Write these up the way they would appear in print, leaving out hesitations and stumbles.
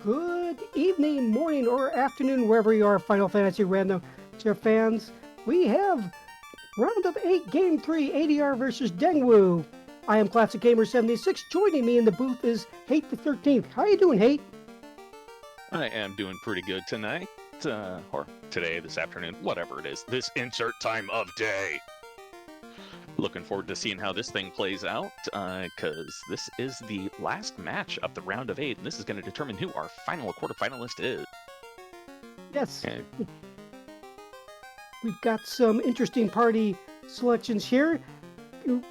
Good evening, morning, or afternoon, wherever you are, Final Fantasy Randomizer fans. We have Round of 8, Game 3, ADR versus Dengwoo. I am Classic Gamer 76. Joining me in the booth is Hate the 13th. How you doing, Hate? I am doing pretty good tonight, or today, this afternoon, whatever it is, this insert time of day. Looking forward to seeing how this thing plays out, because this is the last match of the round of 8, and this is going to determine who our final quarterfinalist is. Yes. Okay. We've got some interesting party selections here.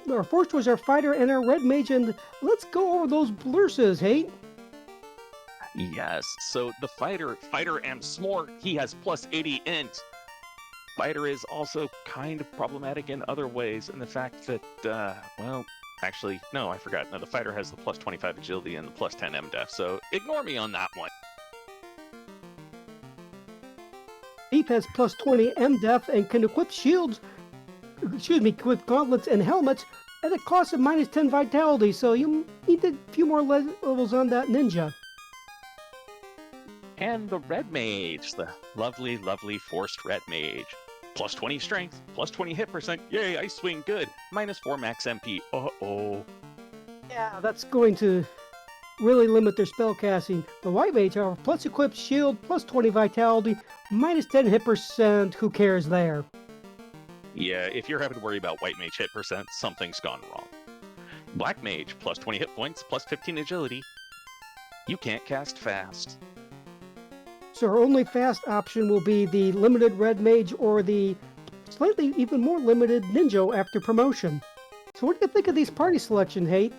Our first was our fighter and our red mage, and let's go over those blurses, Hate. Yes, so the fighter and Smort, he has plus 80 int. Fighter is also kind of problematic in other ways, in the fact that, well, actually, no, I forgot. No, the fighter has the plus 25 agility and the plus 10 MDef, so ignore me on that one. Thief has plus 20 MDef and can equip shields, equip gauntlets and helmets at a cost of minus 10 vitality, so you need a few more levels on that ninja. And the red mage, the lovely, lovely forced red mage. Plus 20 strength, plus 20 hit percent, yay, I swing good, minus 4 max MP, uh-oh. Yeah, that's going to really limit their spell casting. The white mage, however, plus equipped shield, plus 20 vitality, minus 10 hit percent, who cares there? Yeah, if you're having to worry about white mage hit percent, something's gone wrong. Black mage, plus 20 hit points, plus 15 agility. You can't cast fast. So our only fast option will be the limited red mage or the slightly even more limited ninja after promotion. So what do you think of these party selection, Hate?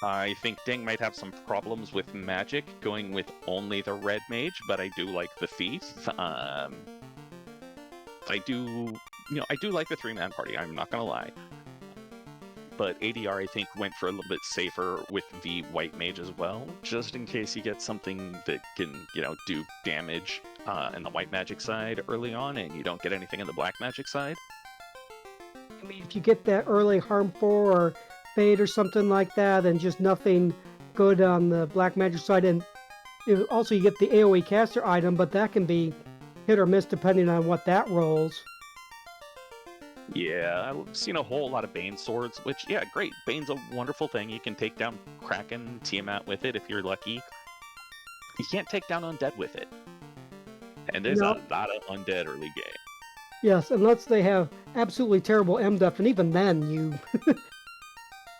I think Deng might have some problems with magic going with only the red mage, but I do like the thief. I do like the three-man party, I'm not gonna lie. But ADR, I think, went for a little bit safer with the white mage as well, just in case you get something that can, do damage in the white magic side early on, and you don't get anything in the black magic side. I mean, if you get that early harm 4 or fade or something like that, and just nothing good on the black magic side, and also you get the AoE caster item, but that can be hit or miss depending on what that rolls. Yeah, I've seen a whole lot of Bane swords, which, yeah, great. Bane's a wonderful thing. You can take down Kraken, Tiamat with it if you're lucky. You can't take down Undead with it. And there's a lot of Undead early game. Yes, unless they have absolutely terrible MDef, and even then you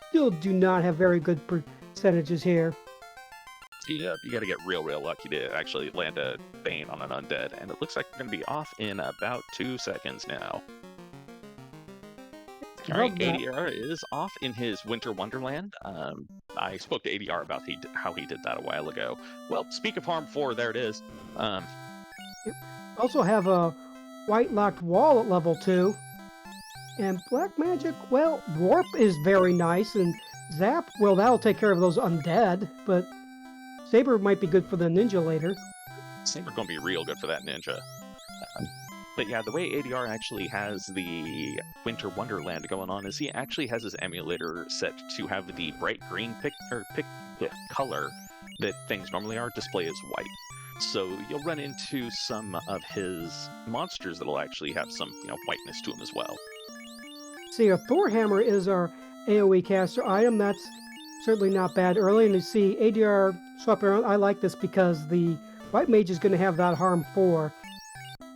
still do not have very good percentages here. Yeah, you gotta get real lucky to actually land a Bane on an Undead, and it looks like we're gonna be off in about 2 seconds now. Alright, ADR is off in his Winter Wonderland. I spoke to ADR about how he did that a while ago. Well, speak of harm 4, there it is. Also have a white locked wall at level 2. And black magic, well, warp is very nice, and zap, well, that'll take care of those undead, but saber might be good for the ninja later. Saber gonna be real good for that ninja. But yeah, the way ADR actually has the Winter Wonderland going on is he actually has his emulator set to have the bright green color that things normally are display as white. So you'll run into some of his monsters that'll actually have some, whiteness to them as well. See, a Thor Hammer is our AoE caster item. That's certainly not bad early. And you see ADR swap around. I like this because the white mage is going to have that harm 4.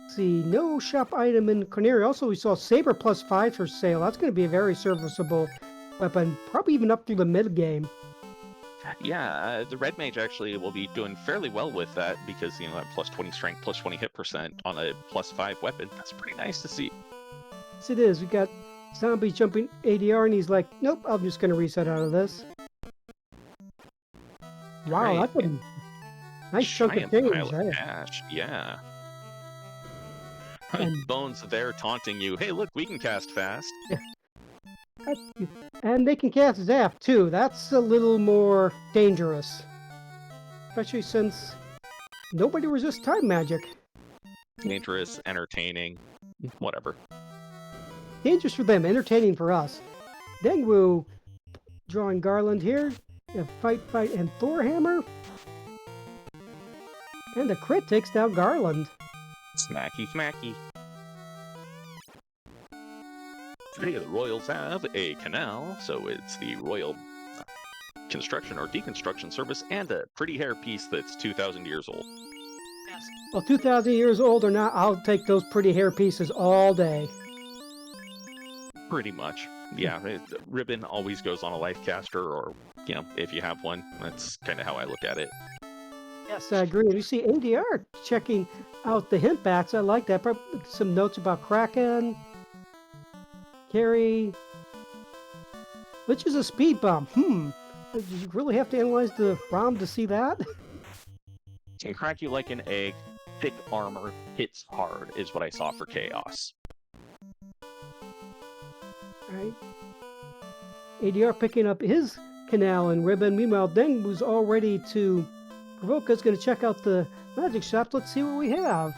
See, no shop item in Corneria. Also, we saw Saber plus 5 for sale. That's going to be a very serviceable weapon, probably even up through the mid game. Yeah, the red mage actually will be doing fairly well with that because, that plus 20 strength, plus 20 hit percent on a plus 5 weapon. That's pretty nice to see. Yes, it is. We got zombies jumping ADR, and he's like, nope, I'm just going to reset out of this. Wow, Great. that's a nice chunk of change. Cash. Yeah. And Bones there taunting you. Hey, look, we can cast fast. And they can cast Zap, too. That's a little more dangerous. Especially since nobody resists time magic. Dangerous, entertaining, whatever. Dangerous for them, entertaining for us. Dengwoo drawing Garland here. You have Fight, and Thor Hammer. And the crit takes down Garland. Smacky, smacky. Today the Royals have a canal, so it's the Royal Construction or Deconstruction Service, and a pretty hairpiece that's 2,000 years old. Yes. Well, 2,000 years old or not, I'll take those pretty hair pieces all day. Pretty much. Yeah, ribbon always goes on a life caster, or, you know, if you have one. That's kind of how I look at it. Yes, I agree. You see ADR checking out the hint backs. I like that. Probably some notes about Kraken. Carry. Which is a speed bump. Did you really have to analyze the ROM to see that? Can crack you like an egg. Thick armor hits hard is what I saw for Chaos. Right. ADR picking up his canal and ribbon. Meanwhile, Dengwoo's all ready to provoke us. Going to check out the magic shop. Let's see what we have.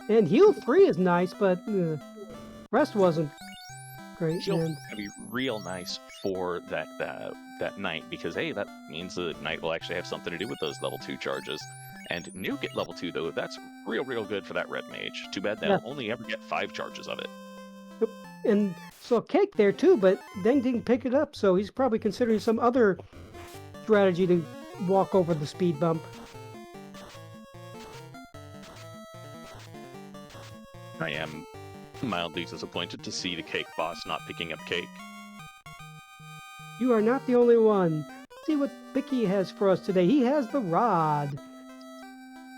And heal 3 is nice, but rest wasn't great. Heal gonna be real nice for that knight, because hey, that means the knight will actually have something to do with those level 2 charges. And Nuke at level 2 though, that's real good for that red mage. Too bad they'll only ever get 5 charges of it. Yep. And so Cake there too, but Deng didn't pick it up, so he's probably considering some other strategy to walk over the speed bump. I am mildly disappointed to see the Cake boss not picking up Cake. You are not the only one. Let's see what Bicky has for us today. He has the rod.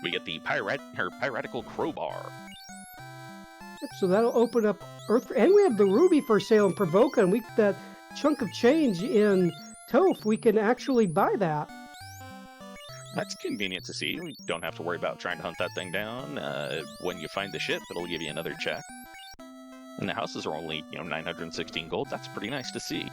We get the piratical crowbar. Yep, so that'll open up Earth, and we have the ruby for sale in Provoke, and we that chunk of change in Toph, we can actually buy that. That's convenient to see. We don't have to worry about trying to hunt that thing down. When you find the ship, it'll give you another check. And the houses are only, 916 gold. That's pretty nice to see.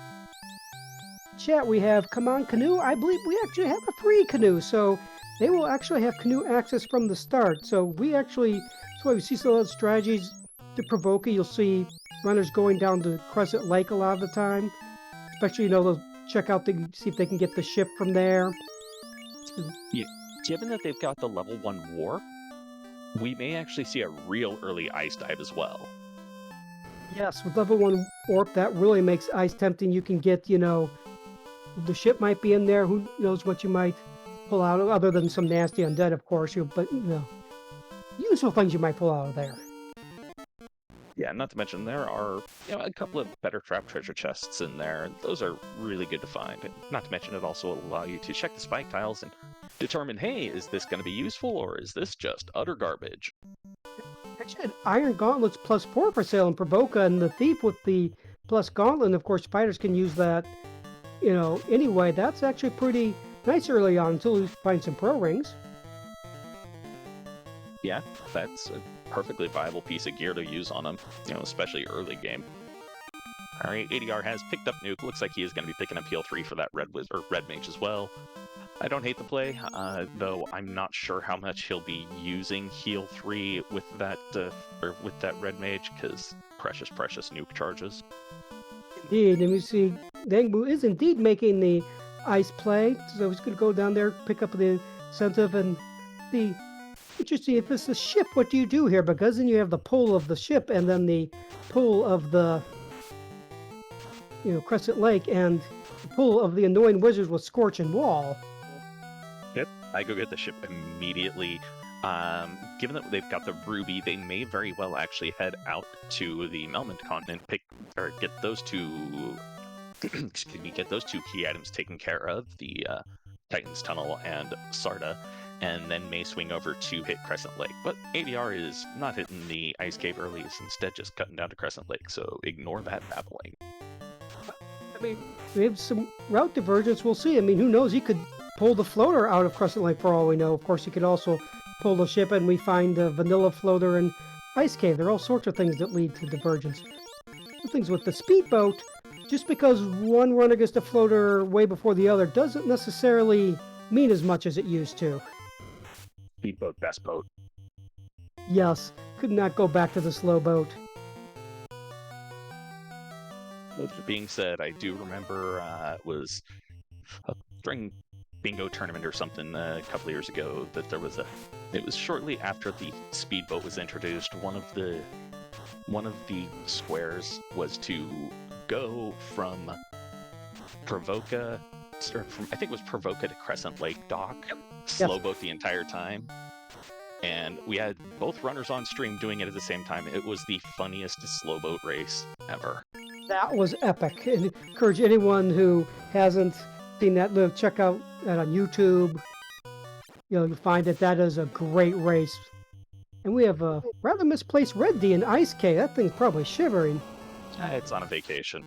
Chat, we have Come On Canoe. I believe we actually have a free canoe, so they will actually have canoe access from the start. So we actually, that's why we see some of the strategies to Provoke. You'll see runners going down to Crescent Lake a lot of the time. Especially, they'll check out, see if they can get the ship from there. Yeah. Given that they've got the level 1 warp, we may actually see a real early ice dive as well. Yes, with level 1 warp, that really makes ice tempting. You can get, the ship might be in there. Who knows what you might pull out, other than some nasty undead, of course. But, useful things you might pull out of there. Yeah, not to mention there are a couple of better trap treasure chests in there, and those are really good to find. And not to mention it also will allow you to check the spike tiles and determine, hey, is this going to be useful or is this just utter garbage? Actually, had Iron Gauntlets +4 for sale in Provoke, and the Thief with the plus Gauntlet. And of course, spiders can use that, anyway. That's actually pretty nice early on until you find some pro rings. Yeah, that's a perfectly viable piece of gear to use on him, especially early game. Alright, ADR has picked up Nuke. Looks like he is going to be picking up heal 3 for that red mage as well. I don't hate the play, though I'm not sure how much he'll be using heal 3 with that red mage, because precious Nuke charges. Indeed, and we see Dengwoo is indeed making the ice play, so he's going to go down there, pick up the incentive, and the interesting, if it's the ship, what do you do here? Because then you have the pull of the ship and then the pull of the Crescent Lake, and the pull of the annoying wizards with Scorch and Wall. Yep, I go get the ship immediately. Given that they've got the ruby, they may very well actually head out to the Melmond continent, get those two get those 2 key items taken care of, the Titan's Tunnel and Sarda, and then may swing over to hit Crescent Lake. But ADR is not hitting the Ice Cave early, is instead just cutting down to Crescent Lake, so ignore that babbling. I mean, we have some route divergence, we'll see. I mean, who knows, he could pull the floater out of Crescent Lake for all we know. Of course, he could also pull the ship, and we find the vanilla floater and Ice Cave. There are all sorts of things that lead to divergence. Some things with the speedboat, just because one runner gets the floater way before the other doesn't necessarily mean as much as it used to. Speedboat, best boat. Yes, could not go back to the slow boat. That being said, I do remember it was during bingo tournament or something a couple of years ago that there was it was shortly after the speedboat was introduced. One of the squares was to go from Provoca, or from, I think it was Provoca to Crescent Lake Dock, slow boat the entire time. And we had both runners on stream doing it at the same time. It was the funniest slow boat race ever. That was epic. And encourage anyone who hasn't seen that, check out that on YouTube. You'll find that is a great race. And we have a rather misplaced Red D in Ice K. That thing's probably shivering. It's on a vacation.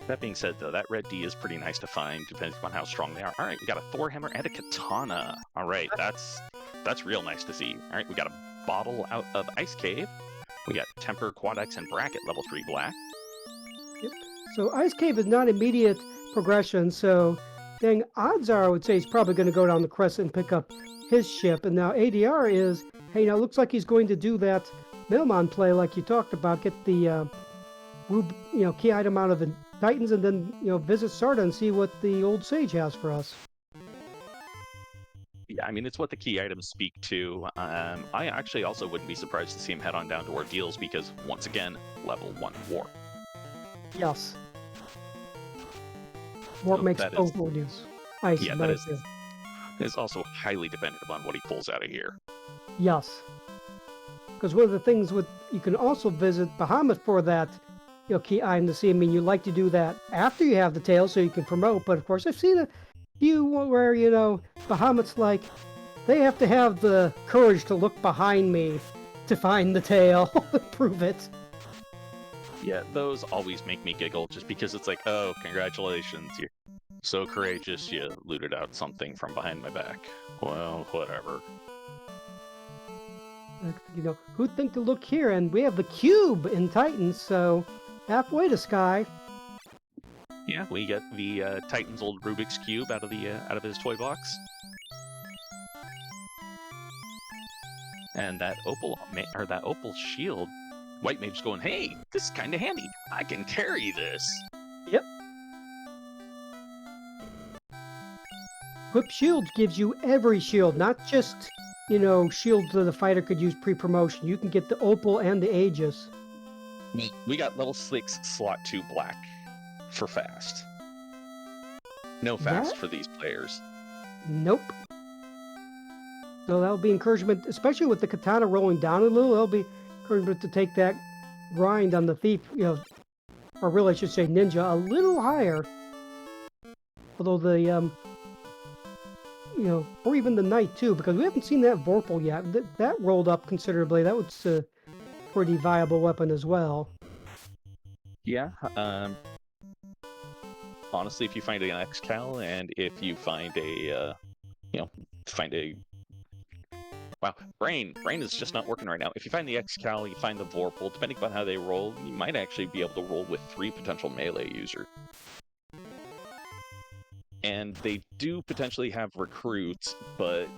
That being said, though, that Red D is pretty nice to find, depending on how strong they are. All right, we got a Thor Hammer and a Katana. All right, that's real nice to see. All right, we got a Bottle out of Ice Cave. We got Temper, Quad X, and Bracket, level 3 black. Yep. So Ice Cave is not immediate progression, so dang, odds are I would say he's probably going to go down the Crescent and pick up his ship. And now ADR is, hey, now it looks like he's going to do that Mailmon play like you talked about, get the key item out of the Titans, and then visit Sarda and see what the old sage has for us. Yeah, I mean, it's what the key items speak to. I actually also wouldn't be surprised to see him head on down to Ordeals because, once again, level 1 Warp. Yes. Warp makes both Ordeals. Ice, yeah, that is also highly dependent upon what he pulls out of here. Yes. Because one of the things you can also visit Bahamut for that key item to see. I mean, you like to do that after you have the tail so you can promote, but of course I've seen a few where, Bahamut's like, they have to have the courage to look behind me to find the tail, prove it. Yeah, those always make me giggle just because it's like, oh, congratulations, you're so courageous, you looted out something from behind my back. Well, whatever. Who'd think to look here? And we have the cube in Titans, so halfway to Sky. Yeah, we get the Titan's old Rubik's Cube out of his toy box. And that opal shield, White Mage's going, hey, this is kind of handy. I can carry this. Yep. Equip Shield gives you every shield, not just, shields that the fighter could use pre-promotion. You can get the opal and the Aegis. We got level 6 slot 2 black for fast. No fast for these players. Nope. So that'll be encouragement, especially with the Katana rolling down a little, that'll be encouragement to take that grind on the Thief, or really I should say Ninja, a little higher. Although the, or even the Knight too, because we haven't seen that Vorpal yet. That rolled up considerably. That was a pretty viable weapon as well. Yeah, honestly, if you find an X-Cal and if you find wow, Brain is just not working right now. If you find the X-Cal, you find the Vorpal, depending on how they roll, you might actually be able to roll with 3 potential melee users. And they do potentially have recruits, but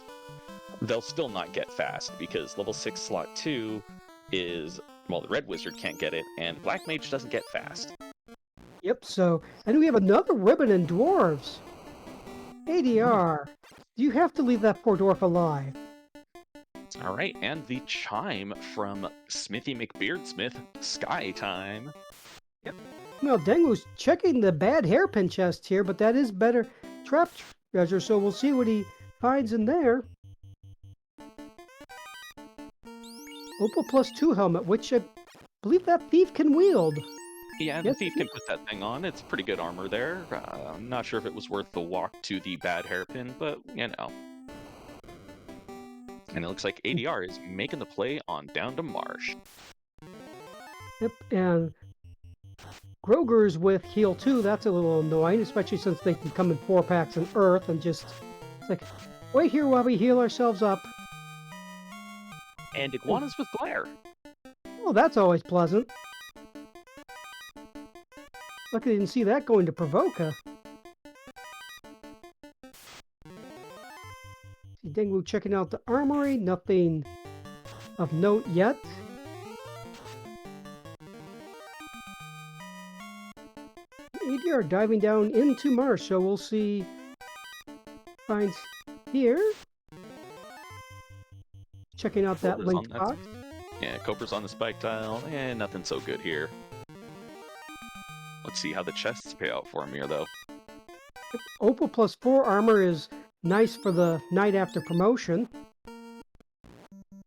they'll still not get fast because level 6 slot 2 is, well, the Red Wizard can't get it, and Black Mage doesn't get fast. Yep, so, and we have another ribbon in Dwarves. ADR, you have to leave that poor dwarf alive. All right, and the chime from Smithy McBeardsmith, Sky Time. Yep. Well, Dengwoo's checking the bad hairpin chest here, but that is better trap treasure, so we'll see what he finds in there. Opal +2 helmet, which I believe that Thief can wield. Yeah, the Thief can put that thing on. It's pretty good armor there. I'm not sure if it was worth the walk to the bad hairpin, but, And it looks like ADR is making the play on down to Marsh. Yep, and Groger's with heal 2. That's a little annoying, especially since they can come in 4-packs in Earth and just, it's like, wait here while we heal ourselves up. And Iguanas with Glare. Well, that's always pleasant. Luckily, I didn't see that going to Provoca. See Dengwoo checking out the armory. Nothing of note yet. are diving down into Mars, so we'll see Fiends here. Checking out that Cobra's on linked box. Yeah, Cobra's on the spike tile, and nothing so good here. Let's see how the chests pay out for him here, though. Opal +4 armor is nice for the night after promotion.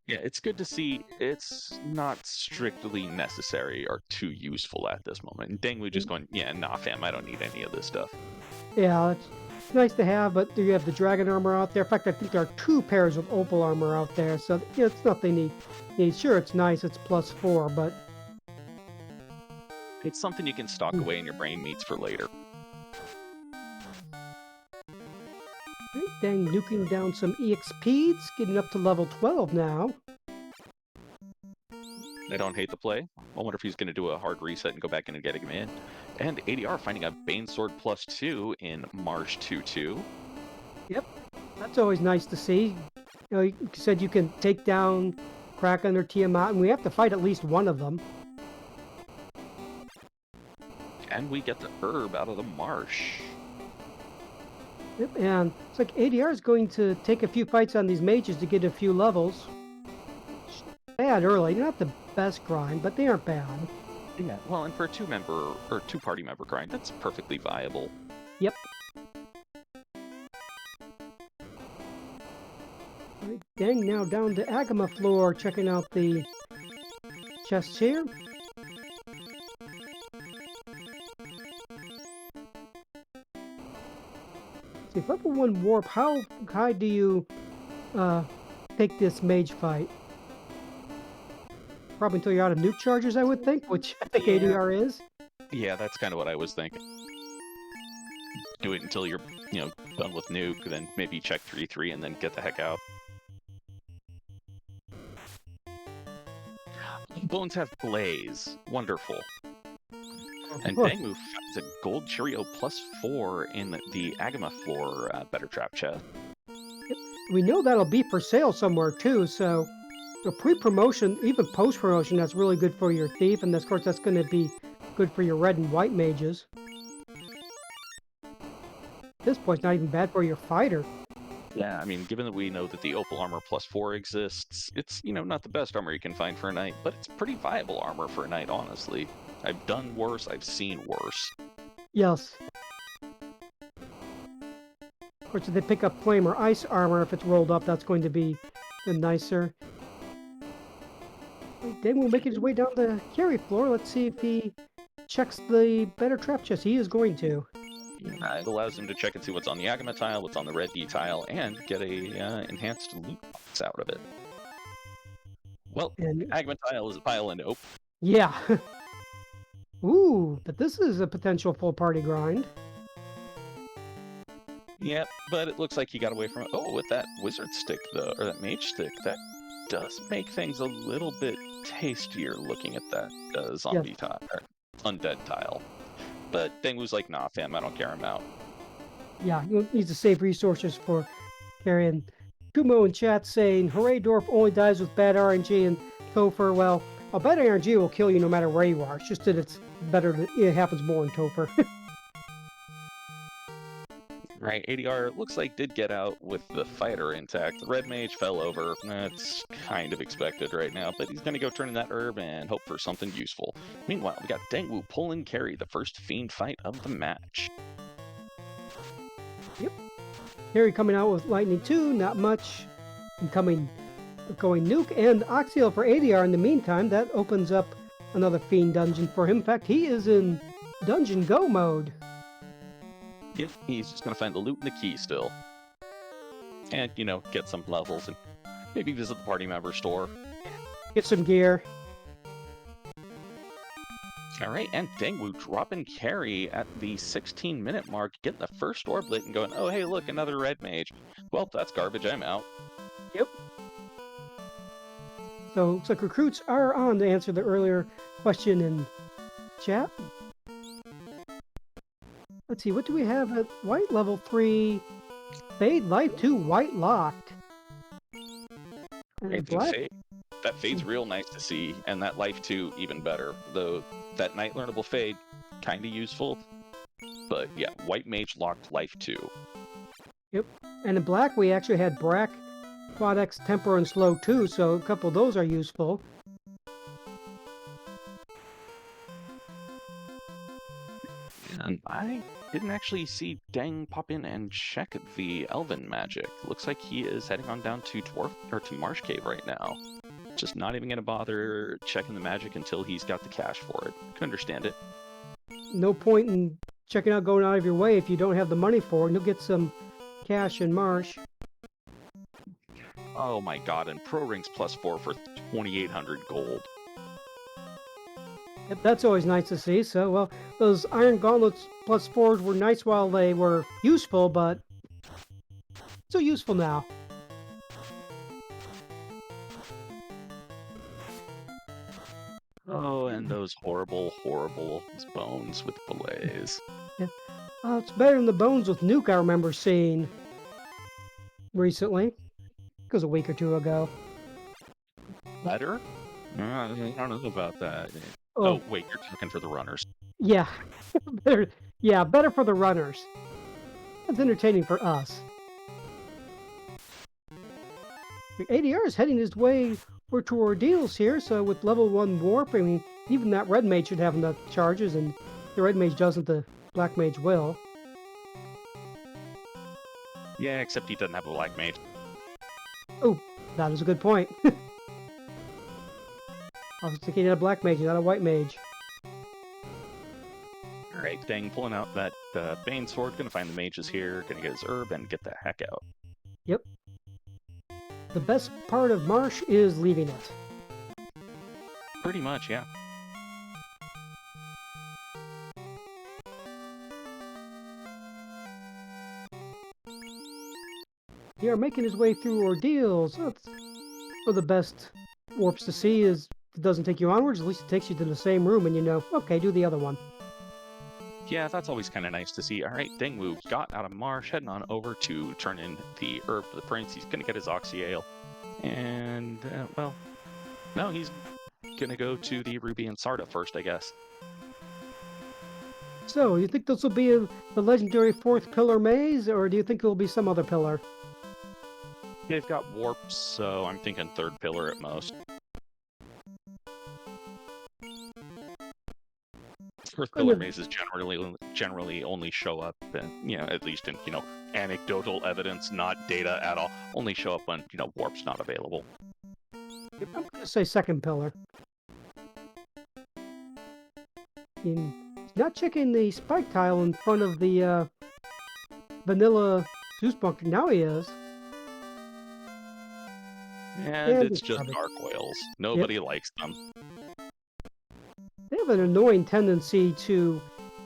Yeah, it's good to see it's not strictly necessary or too useful at this moment. And Dengwoo just going, yeah, nah, fam, I don't need any of this stuff. Yeah, it's nice to have, but you have the dragon armor out there. In fact, I think there are 2 pairs of opal armor out there, so yeah, it's nothing need. Sure, it's nice, it's +4, but it's something you can stock away in your brain meats for later. Dang, nuking down some EXPs, getting up to level 12 now. I don't hate the play. I wonder if he's going to do a hard reset and go back in and getting him in. And ADR finding a Bane Sword +2 in Marsh 2-2. Yep, that's always nice to see. You know, you said you can take down Kraken or Tiamat, and we have to fight at least one of them. And we get the herb out of the marsh. Yep, and it's like ADR is going to take a few fights on these mages to get a few levels. Bad early, not the best grind, but they aren't bad. Yeah, well, and for a 2-member or 2-party member grind, that's perfectly viable. Yep. Right, Deng now down to Agama floor, checking out the chests here. See, level 1 warp, how high do you take this mage fight? Probably until you're out of nuke charges, I would think, which I think ADR is. Yeah, that's kind of what I was thinking. Do it until you're, done with nuke, then maybe check 3-3 and then get the heck out. Bones have Blaze. Wonderful. And Dengwoo finds a gold Cheerio +4 in the Agama floor better trap chest. We know that'll be for sale somewhere too, so pre-promotion, even post-promotion, that's really good for your thief, and of course that's going to be good for your red and white mages. At this point, it's not even bad for your fighter. Yeah, I mean, given that we know that the Opal armor +4 exists, it's, not the best armor you can find for a knight, but it's pretty viable armor for a knight, honestly. I've done worse, I've seen worse. Yes. Of course, if they pick up flame or ice armor, if it's rolled up, that's going to be nicer. Then we'll make his way down the carry floor. Let's see if he checks the better trap chest. He is going to. It allows him to check and see what's on the Agama tile, what's on the red D tile, and get a enhanced loot box out of it. Well, Agama tile is a pile of nope. Yeah. Ooh, but this is a potential full party grind. Yep, but it looks like he got away from it. Oh, with that wizard stick, though, or that mage stick, that does make things a little bit tastier looking at that zombie tile, or undead tile. But Dengwoo's like, nah, fam, I don't care, I'm out. Yeah, you need to save resources for carrying. Kumo in chat saying, hooray, Dorf only dies with bad RNG, and Topher, well, a bad RNG will kill you no matter where you are. It's just that it's better, it happens more in Topher. Right, ADR looks like did get out with the fighter intact. The red mage fell over. That's kind of expected right now, but he's going to go turn in that herb and hope for something useful. Meanwhile, we got Dengwoo pull and carry the first Fiend fight of the match. Yep. Harry coming out with Lightning 2, not much. And going nuke and Oxiel for ADR in the meantime. That opens up another Fiend dungeon for him. In fact, he is in Dungeon Go mode. Yep, he's just going to find the loot and the key still. And, get some levels and maybe visit the party member store. Get some gear. Alright, and Dengwoo dropping carry at the 16-minute mark, getting the first orb lit and going, oh hey look, another red mage. Well, that's garbage, I'm out. Yep. So, looks like recruits are on to answer the earlier question in chat. Let's see, what do we have at white level 3? Fade, life 2, white locked. And black. That fade's real nice to see, and that life 2 even better. Though that night learnable fade, kinda useful. but yeah, White Mage locked life 2. Yep. And in black, we actually had Brack, Quad X, Temper, and Slow too, so a couple of those are useful. And I didn't actually see Deng pop in and check the Elven magic. Looks like he is heading on down to Marsh Cave right now. Just not even gonna bother checking the magic until he's got the cash for it. Can understand it. No point in checking out going out of your way if you don't have the money for it. You'll get some cash in Marsh. Oh my god, and Pro Rings +4 for 2,800 gold. Yep, that's always nice to see. So, well, those Iron Gauntlets +4s were nice while they were useful, but so useful now. Oh, and those horrible, horrible bones with belays. Yeah. It's better than the bones with Nuke I remember seeing recently. It was a week or two ago. Better? I don't know about that. Oh, Oh, wait, you're looking for the runners. yeah. Better, yeah, better for the runners. That's entertaining for us. The ADR is heading his way to ordeals here, so with level 1 warp, I mean, even that red mage should have enough charges, and the red mage doesn't, the black mage will. Yeah, except he doesn't have a black mage. Oh, that is a good point. I was thinking of a black mage, not a white mage. Alright, Deng pulling out that Bane sword, gonna find the mages here, gonna get his herb, and get the heck out. Yep. The best part of Marsh is leaving it. Pretty much, yeah. They are making his way through ordeals. That's one of the best warps to see is if it doesn't take you onwards, at least it takes you to the same room and you know, okay, do the other one. Yeah, that's always kind of nice to see. Alright, Dengwoo got out of Marsh, heading on over to turn in the herb to the prince. He's gonna get his Oxy Ale. And, well, no, he's gonna go to the Ruby and Sarda first, I guess. So, you think this will be the legendary 4th pillar maze, or do you think it will be some other pillar? They've got warps, so I'm thinking 3rd pillar at most. 4th pillar mazes generally only show up, at least in, anecdotal evidence, not data at all, only show up when, warp's not available. I'm going to say 2nd pillar. He's not checking the spike tile in front of the vanilla Zeus bunker. Now he is. And it's just gargoyles. Nobody likes them. They have an annoying tendency to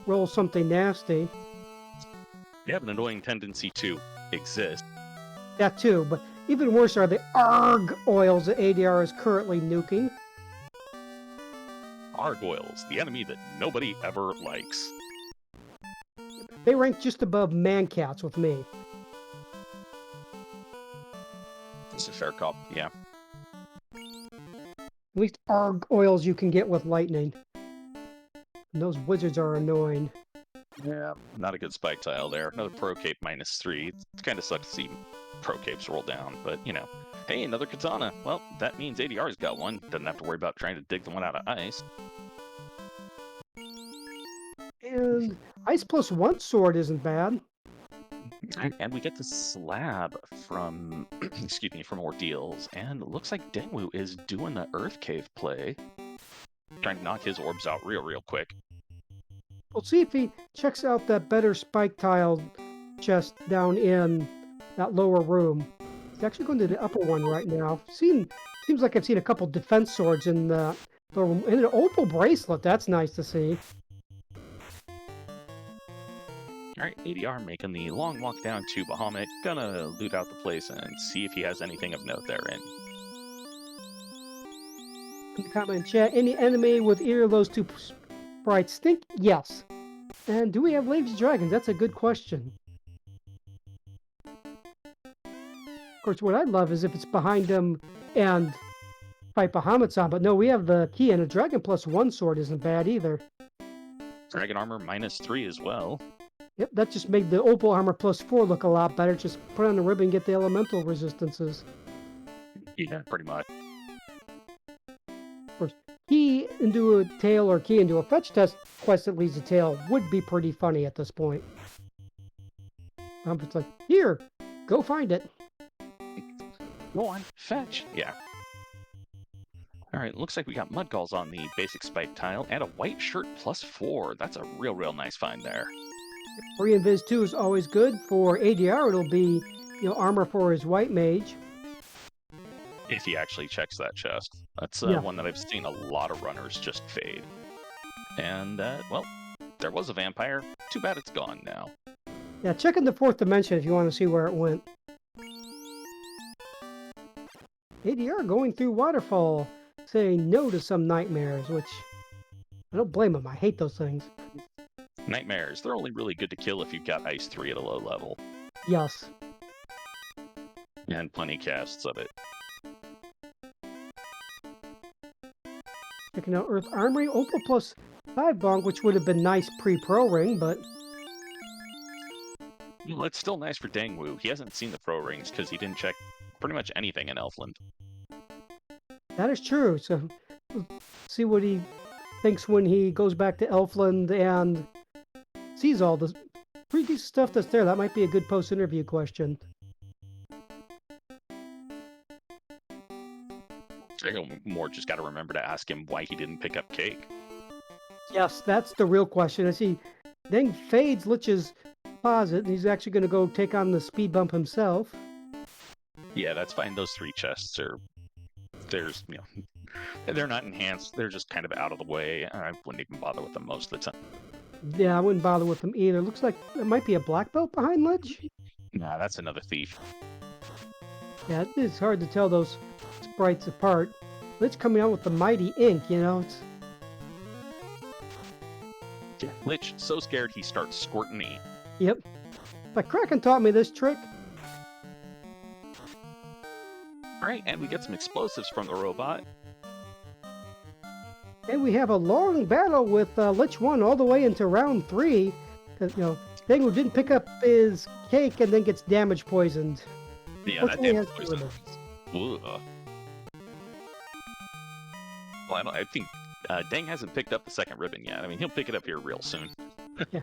roll something nasty. They have an annoying tendency to exist. That too, but even worse are the ARG oils that ADR is currently nuking. Gargoyles, the enemy that nobody ever likes. They rank just above mancats with me. It's a fair call, yeah. At least ARG oils you can get with lightning. And those wizards are annoying. Yeah, not a good spike tile there. Another Pro Cape -3. It kind of sucks to see Pro Capes roll down, but, hey, another Katana. Well, that means ADR's got one. Doesn't have to worry about trying to dig the one out of ice. And Ice +1 sword isn't bad. And we get the slab from, from Ordeals, and it looks like Dengwoo is doing the Earth Cave play. Trying to knock his orbs out real quick. We'll see if he checks out that better spike tile chest down in that lower room. He's actually going to the upper one right now. Seems like I've seen a couple defense swords in the room. And an opal bracelet, that's nice to see. Alright, ADR making the long walk down to Bahamut. Gonna loot out the place and see if he has anything of note therein. In the comment chat, any enemy with either of those 2 sprites stink? Yes. And do we have Lady Dragons? That's a good question. Of course, what I'd love is if it's behind them and fight Bahamut's on, but no, we have the key, and a Dragon +1 sword isn't bad either. Dragon armor -3 as well. Yep, that just made the Opal Armor +4 look a lot better. Just put on the ribbon and get the elemental resistances. Yeah, pretty much. Of course, key into a tail or key into a fetch test quest that leads to tail would be pretty funny at this point. It's like, here, go find it. Go on, fetch. Yeah. All right, looks like we got Mudgalls on the basic spike tile and a white shirt +4. That's a real nice find there. Free Invis 2 is always good. For ADR, it'll be, armor for his white mage. If he actually checks that chest. That's Yeah. one that I've seen a lot of runners just fade. And, well, there was a vampire. Too bad it's gone now. Yeah, check in the 4th dimension if you want to see where it went. ADR going through Waterfall, saying no to some nightmares, which I don't blame him. I hate those things. Nightmares, they're only really good to kill if you've got Ice 3 at a low level. Yes. And plenty casts of it. Checking out Earth Armory, Opal +5 bonk, which would have been nice pre-pro ring, but... Well, it's still nice for Dengwoo. He hasn't seen the pro rings because he didn't check pretty much anything in Elfland. That is true, so we'll see what he thinks when he goes back to Elfland and sees all the freaky stuff that's there. That might be a good post-interview question. More just got to remember to ask him why he didn't pick up Cake. Yes, that's the real question. As he then fades Lich's closet, and he's actually going to go take on the speed bump himself. Yeah, that's fine. Those 3 chests are... they're not enhanced. They're just kind of out of the way. I wouldn't even bother with them most of the time. Yeah, I wouldn't bother with them either. Looks like there might be a black belt behind Lich. Nah, that's another thief. Yeah, it's hard to tell those sprites apart. Lich coming out with the mighty ink, it's... Yeah. Lich, so scared he starts squirting ink. Yep. But Kraken taught me this trick. Alright, and we get some explosives from the robot. And we have a long battle with Lich 1 all the way into round 3. Because, Dengwoo didn't pick up his cake and then gets damage poisoned. Yeah, that damage poison. poison. Well, I think Deng hasn't picked up the second ribbon yet. I mean, he'll pick it up here real soon. Yeah.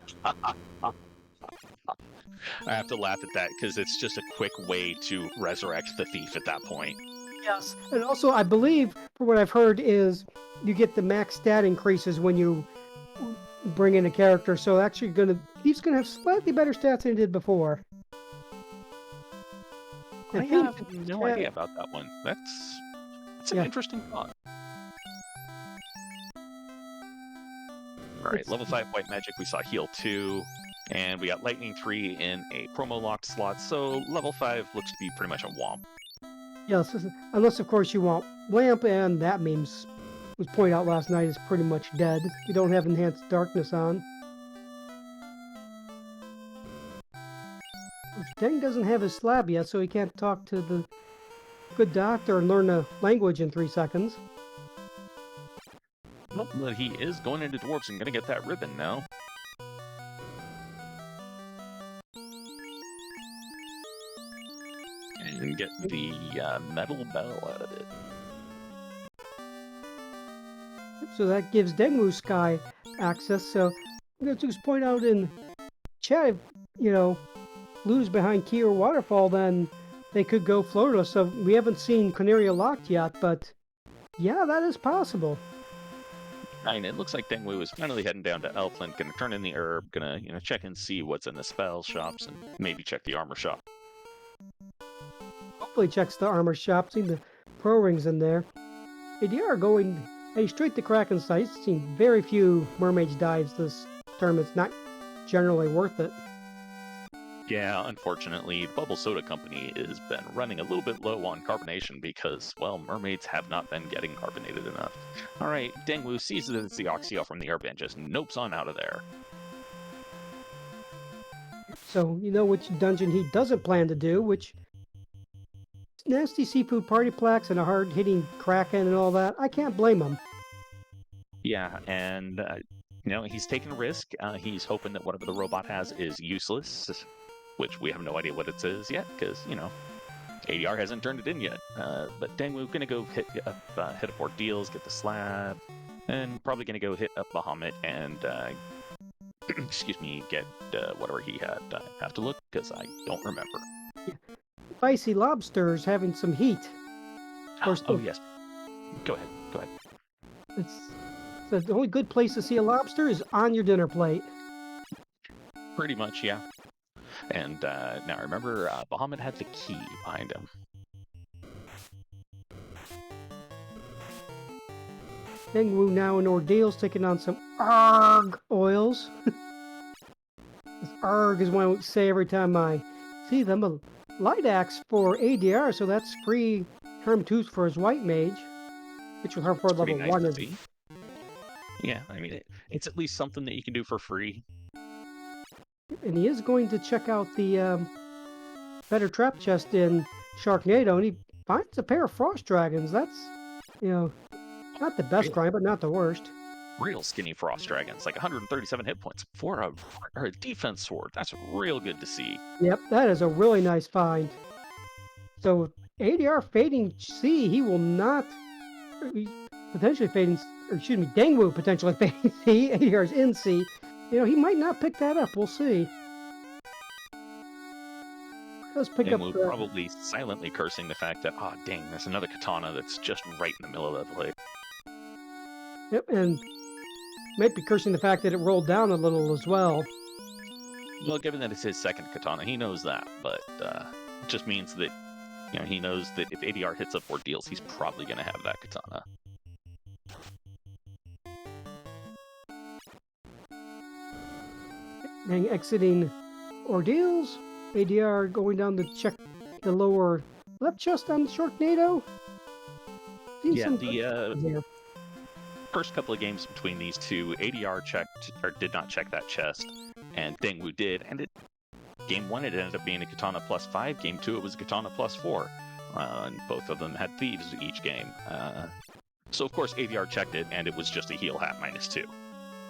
I have to laugh at that because it's just a quick way to resurrect the thief at that point. Yes, and also I believe, from what I've heard, is you get the max stat increases when you bring in a character. So actually, Thief's gonna have slightly better stats than he did before. I have no idea about that one. That's an interesting thought. All right, level 5 white magic. We saw heal 2. And we got Lightning 3 in a promo locked slot, so level 5 looks to be pretty much a womp. Yes, unless of course you want Lamp, and that memes was pointed out last night is pretty much dead. You don't have Enhanced Darkness on. Deng doesn't have his slab yet, so he can't talk to the good doctor and learn a language in 3 seconds. Well, but he is going into Dwarves and going to get that ribbon now. And get the metal bell out of it. So that gives Dengwoo Sky access. So I'm going to just point out in chat, if, lose behind Key or Waterfall, then they could go floatless. So we haven't seen Canaria locked yet, but yeah, that is possible. And it looks like Dengwoo is finally heading down to Elfland, going to turn in the herb, going to check and see what's in the spell shops, and maybe check the armor shop. Hopefully checks the armor shop, seen the pro rings in there. ADR going straight to Kraken's site. He's seen very few mermage dives this term. It's not generally worth it. Yeah, unfortunately, the Bubble Soda Company has been running a little bit low on carbonation because, well, mermaids have not been getting carbonated enough. Alright, Dengwoo sees that it's the Oxio from the herb and just nopes on out of there. So, you know which dungeon he doesn't plan to do, which... nasty seafood party plaques and a hard-hitting Kraken and all that. I can't blame him. Yeah, and He's taking a risk. He's hoping that whatever the robot has is useless, which we have no idea what it is yet, because, ADR hasn't turned it in yet. But Dengwoo gonna go hit up Ordeals, get the slab, and probably gonna go hit up Bahamut and, excuse me, get whatever he had. I have to look, because I don't remember. Yeah. Spicy lobsters having some heat. Of course, oh, yes. Go ahead. It's the only good place to see a lobster is on your dinner plate. Pretty much, yeah. And now remember, Bahamut had the key behind him. Dengwoo now in Ordeals taking on some ARG oils. This ARG is what I say every time I see them. A light axe for ADR, so that's free Harm Tooth for his white mage, which was Harm for level Nice 1. Yeah, I mean, it's at least something that you can do for free. And he is going to check out the better trap chest in Sharknado, and he finds a pair of frost dragons. That's, not the best grind, but not the worst. Real skinny frost dragons, like 137 hit points for a defense sword. That's real good to see. Yep, that is a really nice find. So ADR fading C, he will not potentially fading. Or excuse me, Dengwoo potentially fading C. ADR's in C. He might not pick that up. We'll see. Let's pick Dengwoo up. Probably silently cursing the fact that, dang, there's another katana that's just right in the middle of the plate. Yep, and might be cursing the fact that it rolled down a little as well. Well, given that it's his second katana, he knows that, but it just means that, he knows that if ADR hits up Ordeals, he's probably going to have that katana. And exiting Ordeals, ADR going down to check the lower left chest on Sharknado. Yeah, the first couple of games between these two, ADR checked or did not check that chest, and Dengwoo did, and game 1 it ended up being a katana +5. Game 2 it was a katana +4, and both of them had thieves each game. So of course ADR checked it, and it was just a heal hat -2.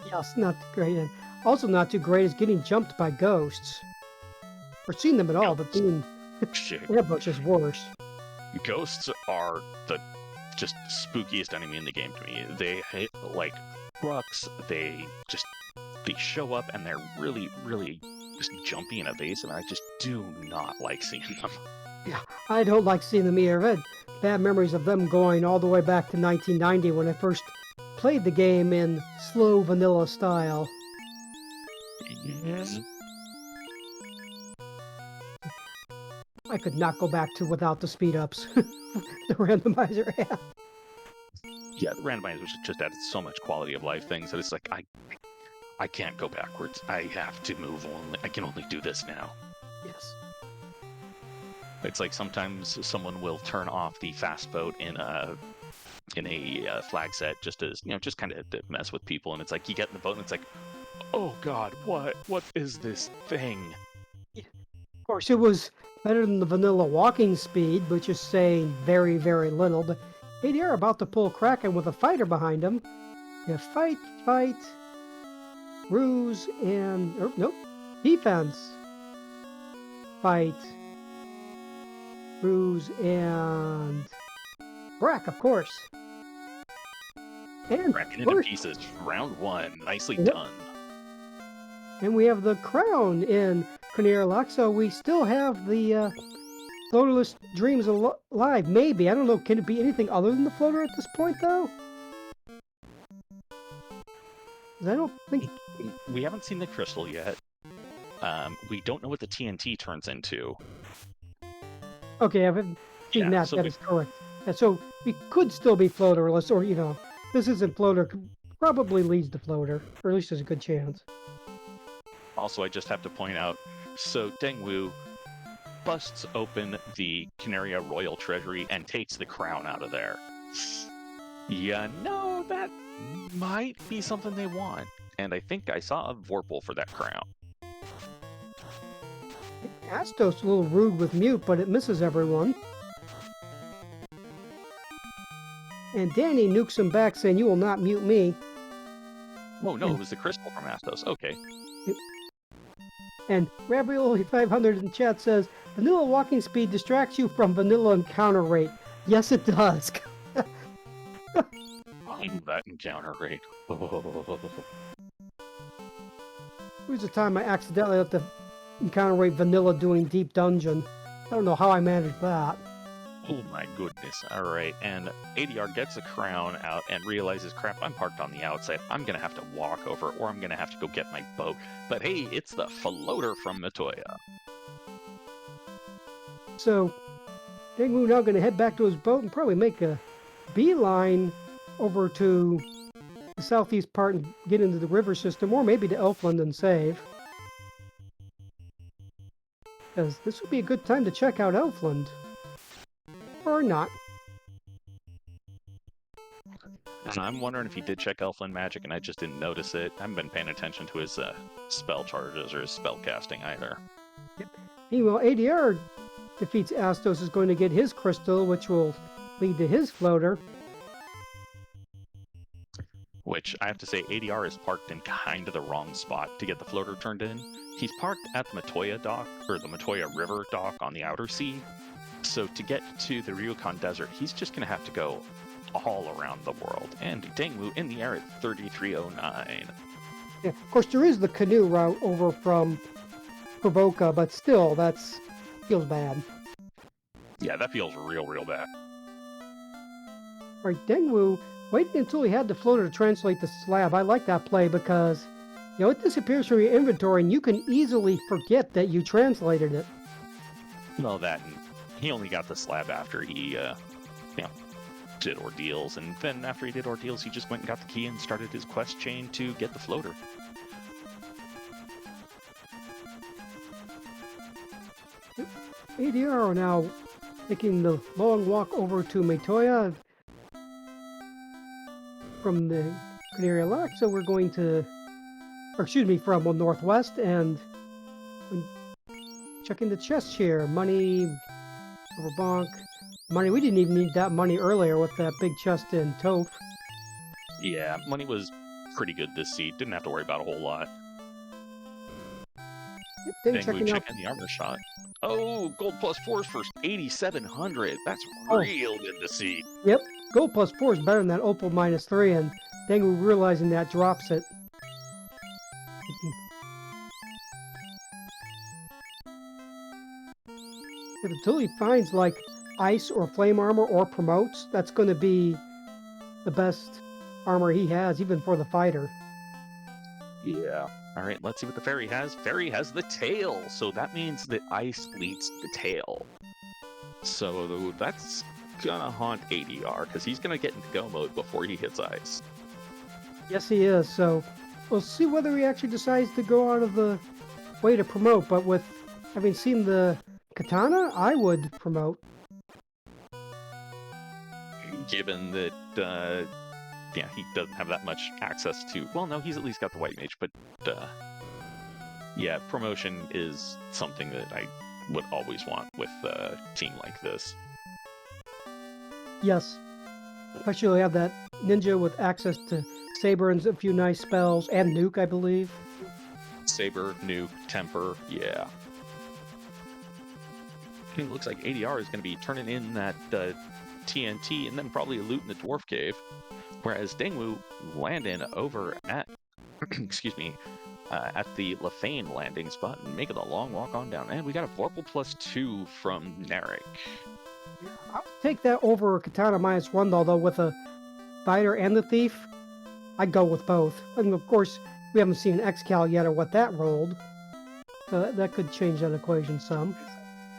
Yes, not great. And also not too great is getting jumped by ghosts. Or seeing them at all, but being ambushed is worse. Ghosts are the just spookiest enemy in the game to me. They hit like trucks. They show up and they're really, really just jumpy and evasive. And I just do not like seeing them. Yeah, I don't like seeing them either. I've had bad memories of them going all the way back to 1990 when I first played the game in slow vanilla style. Yes. I could not go back to without the speed ups the randomizer had. Yeah, the randomizer just added so much quality of life things that it's like I can't go backwards. I have to move only. I can only do this now. Yes. It's like sometimes someone will turn off the fast boat in a flag set just as just kind of to mess with people, and it's like you get in the boat and it's like, oh god, what is this thing? Yeah. Of course, it was better than the vanilla walking speed, which is saying very, very little. But ADR about to pull Kraken with a fighter behind him. Yeah, fight, ruse, and nope, defense. Fight, ruse, and Brack, of course. And Cracking into pieces. Round 1, nicely done. And we have the crown in Cornelia, so we still have the floaterless dreams alive. Maybe. I don't know. Can it be anything other than the floater at this point, though? 'Cause I don't think... We haven't seen the crystal yet. We don't know what the TNT turns into. Okay, I haven't seen that. So that is correct. And so we could still be floaterless, or, this isn't floater. Probably leads to floater, or at least there's a good chance. Also, I just have to point out, so Dengwoo busts open the Canaria Royal Treasury and takes the crown out of there. That might be something they want. And I think I saw a Vorpal for that crown. Astos a little rude with mute, but it misses everyone. And Danny nukes him back, saying, "You will not mute me." Oh no, it was the crystal from Astos. Okay. And Ravioli 500 in chat says, vanilla walking speed distracts you from vanilla encounter rate. Yes, it does. That encounter rate. There's a time I accidentally let the encounter rate vanilla doing deep dungeon. I don't know how I managed that. Oh my goodness. Alright, and ADR gets a crown out and realizes, crap, I'm parked on the outside. I'm gonna have to walk over, or I'm gonna have to go get my boat. But hey, it's the floater from Matoya. So, Dengwoo now going to head back to his boat and probably make a beeline over to the southeast part and get into the river system, or maybe to Elfland and save. Because this would be a good time to check out Elfland. Or not. I'm wondering if he did check Elfland magic and I just didn't notice it. I haven't been paying attention to his spell charges or his spell casting either. Meanwhile, ADR defeats Astos, is going to get his crystal, which will lead to his floater. Which, I have to say, ADR is parked in kind of the wrong spot to get the floater turned in. He's parked at the Matoya dock, or the Matoya River dock on the outer sea. So to get to the Ryukon Desert, he's just going to have to go all around the world. And Dengwoo in the air at 3309. Yeah, of course, there is the canoe route over from Provoca, but still, that's feels bad. Yeah, that feels real bad. Alright, Dengwoo waiting until he had the floater to translate the slab. I like that play because, you know, it disappears from your inventory and you can easily forget that you translated it. Well, that, and he only got the slab after he, did ordeals, and then after he did ordeals, he just went and got the key and started his quest chain to get the floater. ADR now taking the long walk over to Matoya from the Canary Lock, so we're going to, or excuse me, from northwest, and checking the chest here. Money, over bonk. Money, we didn't even need that money earlier with that big chest in Toph. Yeah, money was pretty good this seed. Didn't have to worry about a whole lot. Then Dengwoo checking out the armor shot. Oh, gold plus 4 for 8,700. That's Oh. real good to see. Yep, gold plus 4 is better than that opal minus 3, and Dengwoo realizing that drops it. Until he finds like ice or flame armor or promotes, that's going to be the best armor he has, even for the fighter. Yeah. All right, let's see what the fairy has. Fairy has the tail, so that means that ice leads the tail. So that's gonna haunt ADR, because he's gonna get into go mode before he hits ice. Yes, he is, so we'll see whether he actually decides to go out of the way to promote, but with having seen the katana, I would promote. Given that, he doesn't have that much access to... Well, no, he's at least got the white mage, but, yeah, promotion is something that I would always want with a team like this. Yes. Especially have that ninja with access to Saber and a few nice spells, and Nuke, I believe. Saber, Nuke, Temper, yeah. It looks like ADR is going to be turning in that TNT and then probably a loot in the Dwarf Cave. Whereas Dengwoo landing over at, excuse me, at the Lefane landing spot and making a long walk on down. And we got a Vorpal plus 2 from Narek. I'll take that over Katana minus 1, though, with a fighter and the thief. I'd go with both. And of course, we haven't seen Excal yet or what that rolled. So that could change that equation some.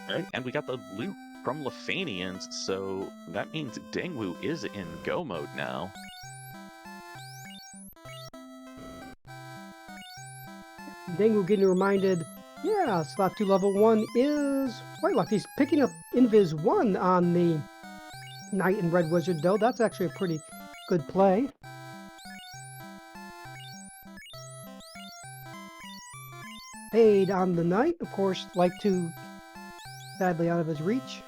Right, and we got the loot from Lefanians, so that means Dengwoo is in go mode now. Dengwoo getting reminded, yeah, slot 2 level 1 is quite lucky. He's picking up Invis 1 on the Knight and Red Wizard, though. That's actually a pretty good play. Paid on the Knight, of course, like to sadly out of his reach.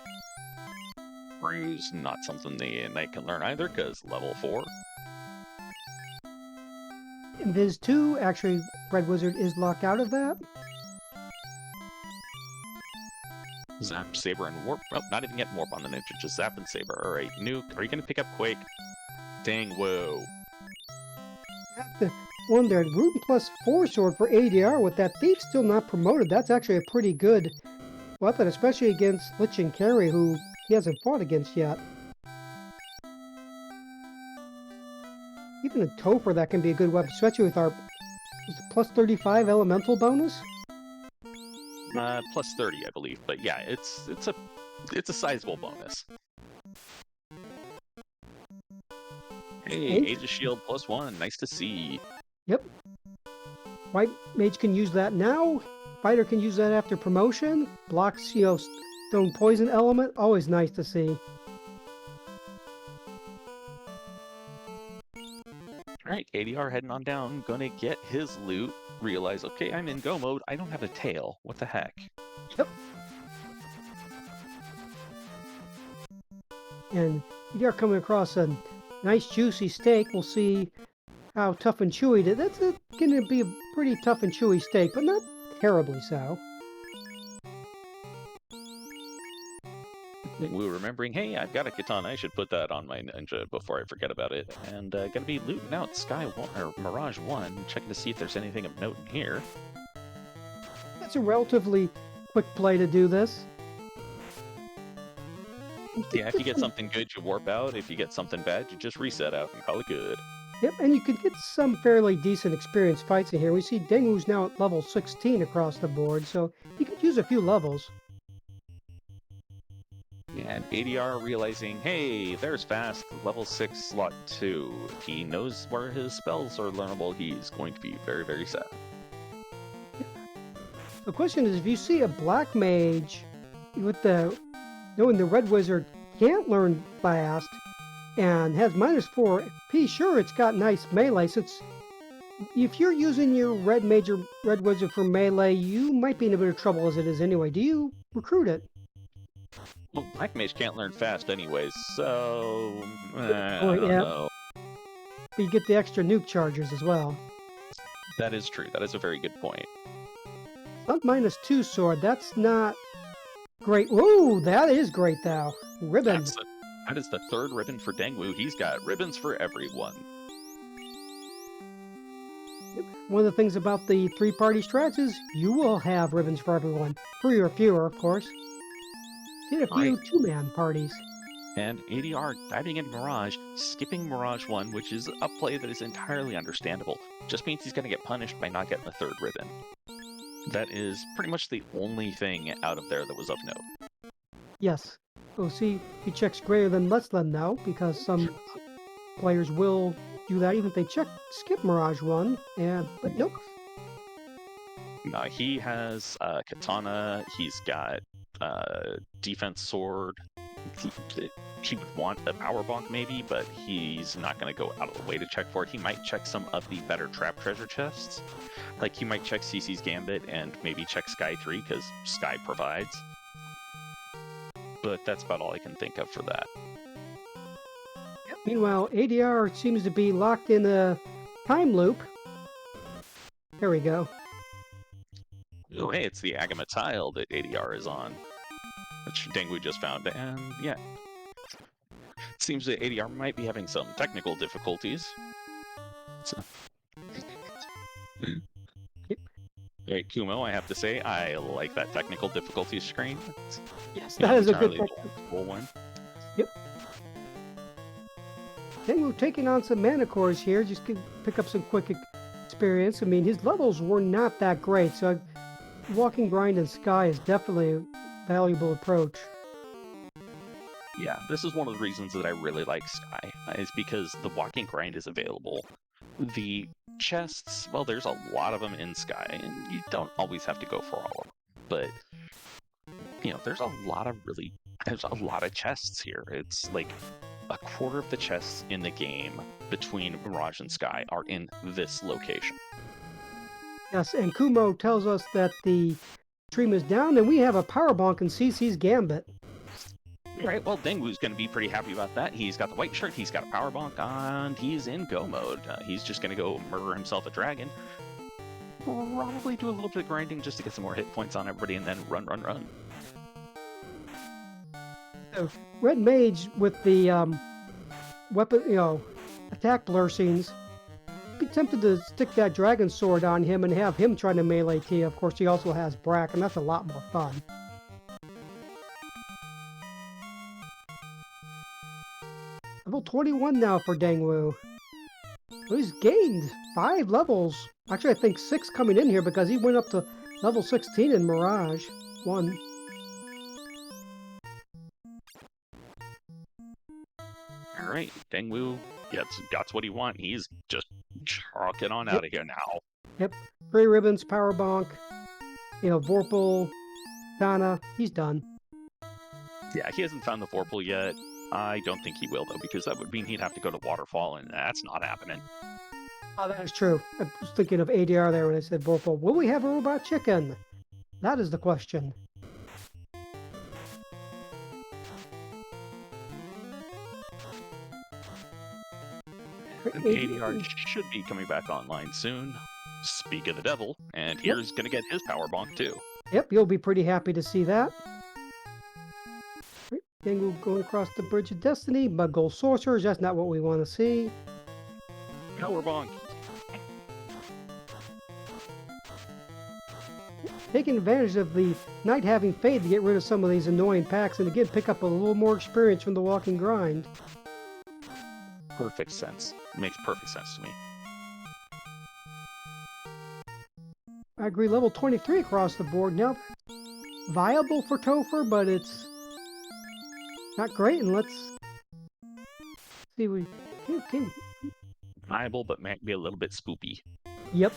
Bruise, not something the Knight can learn either, because level 4. Viz 2, actually, Red Wizard is locked out of that. Zap, Saber, and Warp. Oh, not even getting Warp on the Ninja, just Zap and Saber. Alright, Nuke, are you going to pick up Quake? Dengwoo. The one there, Root plus 4 sword for ADR with that Thief still not promoted. That's actually a pretty good weapon, especially against Lich and Carry, who he hasn't fought against yet. Even a Topher, that can be a good weapon, especially with our plus 35 elemental bonus. Plus 30, I believe, but yeah, it's a sizable bonus. Hey, Age of Shield plus 1, nice to see. Yep. White Mage can use that now. Fighter can use that after promotion. Blocks, stone poison element. Always nice to see. Alright, ADR heading on down, gonna get his loot. Realize, okay, I'm in go mode. I don't have a tail. What the heck? Yep. And ADR coming across a nice juicy steak. We'll see how tough and chewy it is. That's going to be a pretty tough and chewy steak, but not terribly so. We were remembering, hey, I've got a katana. I should put that on my ninja before I forget about it. And gonna be looting out Sky 1 or Mirage 1, checking to see if there's anything of note in here. That's a relatively quick play to do this. Yeah, if you get something good, you warp out. If you get something bad, you just reset out and call it good. Yep, and you can get some fairly decent experience fights in here. We see Dengwoo's now at level 16 across the board, so he could use a few levels. And ADR realizing, hey, there's Fast, level 6, slot 2. If he knows where his spells are learnable, he's going to be very, very sad. The question is, if you see a Black Mage with knowing the Red Wizard can't learn fast and has -4 P, sure, it's got nice melee. So if you're using your Red Mage or Red Wizard for melee, you might be in a bit of trouble as it is anyway. Do you recruit it? Well, Black Mage can't learn fast anyways, so I point, don't yeah. know. But you get the extra nuke charges as well. That is true. That is a very good point. Not -2 sword. That's not great. Whoa, that is great though. Ribbon. That is the third ribbon for Dengwoo. He's got ribbons for everyone. One of the things about the 3-party strats is you will have ribbons for everyone. 3 or fewer, of course. Did a few 2-man parties. And ADR diving into Mirage, skipping Mirage 1, which is a play that is entirely understandable. Just means he's going to get punished by not getting the third ribbon. That is pretty much the only thing out of there that was of note. Yes. Oh, see, he checks greater than less than now, because some players will do that even if they skip Mirage 1, but nope. He has katana, he's got defense sword. He would want a power bonk maybe, but he's not going to go out of the way to check for it. He might check some of the better trap treasure chests. Like he might check CC's Gambit and maybe check Sky 3 because Sky provides. But that's about all I can think of for that. Yep. Meanwhile, ADR seems to be locked in a time loop. There we go. Oh, hey, it's the Agama tile that ADR is on, which Dengwoo just found, and yeah. It seems that ADR might be having some technical difficulties. So. Hey, Kumo, I have to say, I like that technical difficulty screen. Yes, that is a good one. Yep. Dengwoo taking on some mana cores here, just to pick up some quick experience. I mean, his levels were not that great, so walking grind in Sky is definitely a valuable approach. Yeah, this is one of the reasons that I really like Sky, is because the walking grind is available. The chests, well, there's a lot of them in Sky, and you don't always have to go for all of them. But, there's a lot of chests here. It's like a quarter of the chests in the game between Mirage and Sky are in this location. Yes, and Kumo tells us that the stream is down, and we have a power bonk in CC's Gambit. All right, well, Dengwoo's going to be pretty happy about that. He's got the white shirt, he's got a power bonk, and he's in go mode. He's just going to go murder himself a dragon. Probably do a little bit of grinding just to get some more hit points on everybody, and then run. So, Red Mage with the weapon, attack blur scenes. Be tempted to stick that dragon sword on him and have him trying to melee Tia. Of course, he also has Brack, and that's a lot more fun. Level 21 now for Dengwoo. Well, he's gained 5 levels. Actually, I think 6 coming in here because he went up to level 16 in Mirage 1. All right, Dengwoo got what he wants. He's just trucking on out of here now. Yep. 3 ribbons, power bonk, Vorpal, Dana. He's done. Yeah, he hasn't found the Vorpal yet. I don't think he will, though, because that would mean he'd have to go to Waterfall, and that's not happening. Oh, that is true. I was thinking of ADR there when I said Vorpal. Will we have a robot chicken? That is the question. And ADR should be coming back online soon. Speak of the devil, and here's going to get his power bonk, too. Yep, you'll be pretty happy to see that. Dengwoo going across the Bridge of Destiny. Mud Gold Sorcerers, that's not what we want to see. Power bonk. Taking advantage of the night having fade to get rid of some of these annoying packs and again pick up a little more experience from the walking grind. Perfect sense. Makes perfect sense to me. I agree, level 23 across the board now. Viable for Topher, but it's not great, and let's see. Okay. Viable, but might be a little bit spoopy. Yep.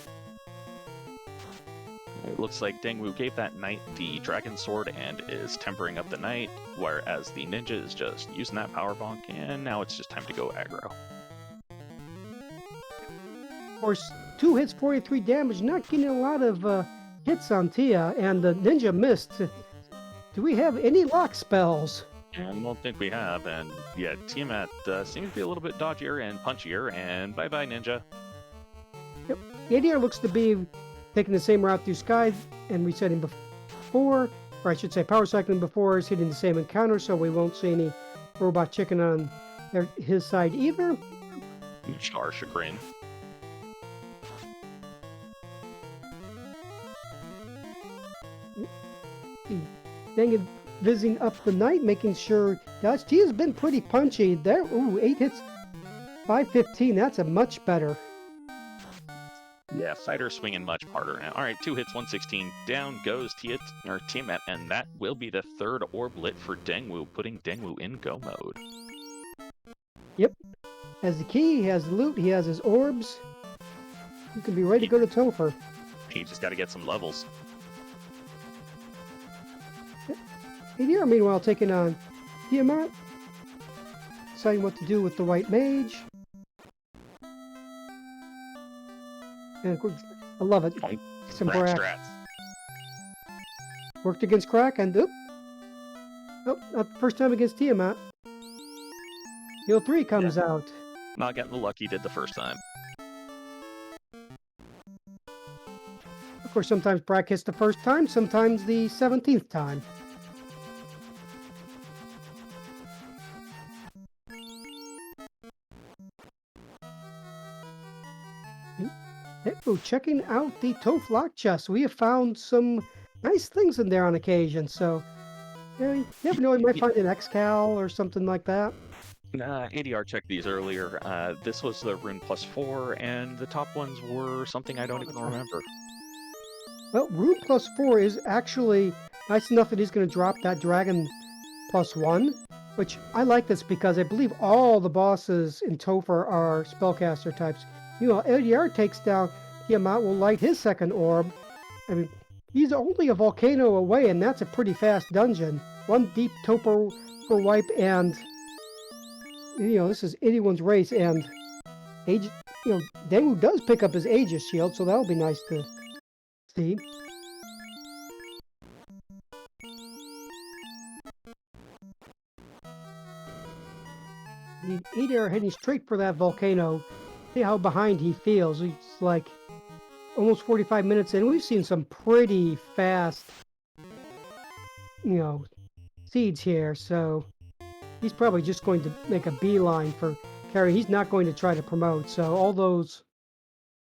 It looks like Dengwoo gave that knight the dragon sword and is tempering up the knight, whereas the ninja is just using that power bonk, and now it's just time to go aggro. Of course, 2 hits, 43 damage, not getting a lot of hits on Tia, and the ninja missed. Do we have any lock spells? I don't think we have, and yeah, Tiamat seems to be a little bit dodgier and punchier, and bye-bye, ninja. Yep. ADR looks to be taking the same route through Sky and resetting before, or I should say power cycling before, is hitting the same encounter, so we won't see any robot chicken on his side either. Char chagrin. Dang it, visiting up the night, making sure Dodge T has been pretty punchy there. Ooh, 8 hits, 515. That's a much better. Yeah, fighter swinging much harder now. All right, 2 hits, 116. Down goes Tiamat, and that will be the 3rd orb lit for Dengwoo, putting Dengwoo in go mode. Yep. Has the key, he has the loot, he has his orbs. He can be ready to go to Topher. He just got to get some levels. ADR, meanwhile, taking on Tiamat, deciding what to do with the white mage. And of course, I love it. Some Brack. Strats. Worked against Crack, and not the first time against Tiamat. Heal 3 comes out. Not getting the luck he did the first time. Of course, sometimes Brack hits the first time, sometimes the 17th time. Oh, checking out the Toph lock chest. We have found some nice things in there on occasion, so you never know, we might find an X-Cal or something like that. ADR checked these earlier. This was the rune +4, and the top ones were something I don't even remember. Well, rune +4 is actually nice enough that he's going to drop that dragon +1, which I like this because I believe all the bosses in Topher are spellcaster types. ADR takes down Tiamat, will light his 2nd orb. I mean, he's only a volcano away, and that's a pretty fast dungeon. 1 deep Topher for wipe, and this is anyone's race. And Dengwoo does pick up his Aegis shield, so that'll be nice to see. The ADR heading straight for that volcano. See how behind he feels. He's like almost 45 minutes in. We've seen some pretty fast, seeds here. So he's probably just going to make a beeline for carry. He's not going to try to promote. So all those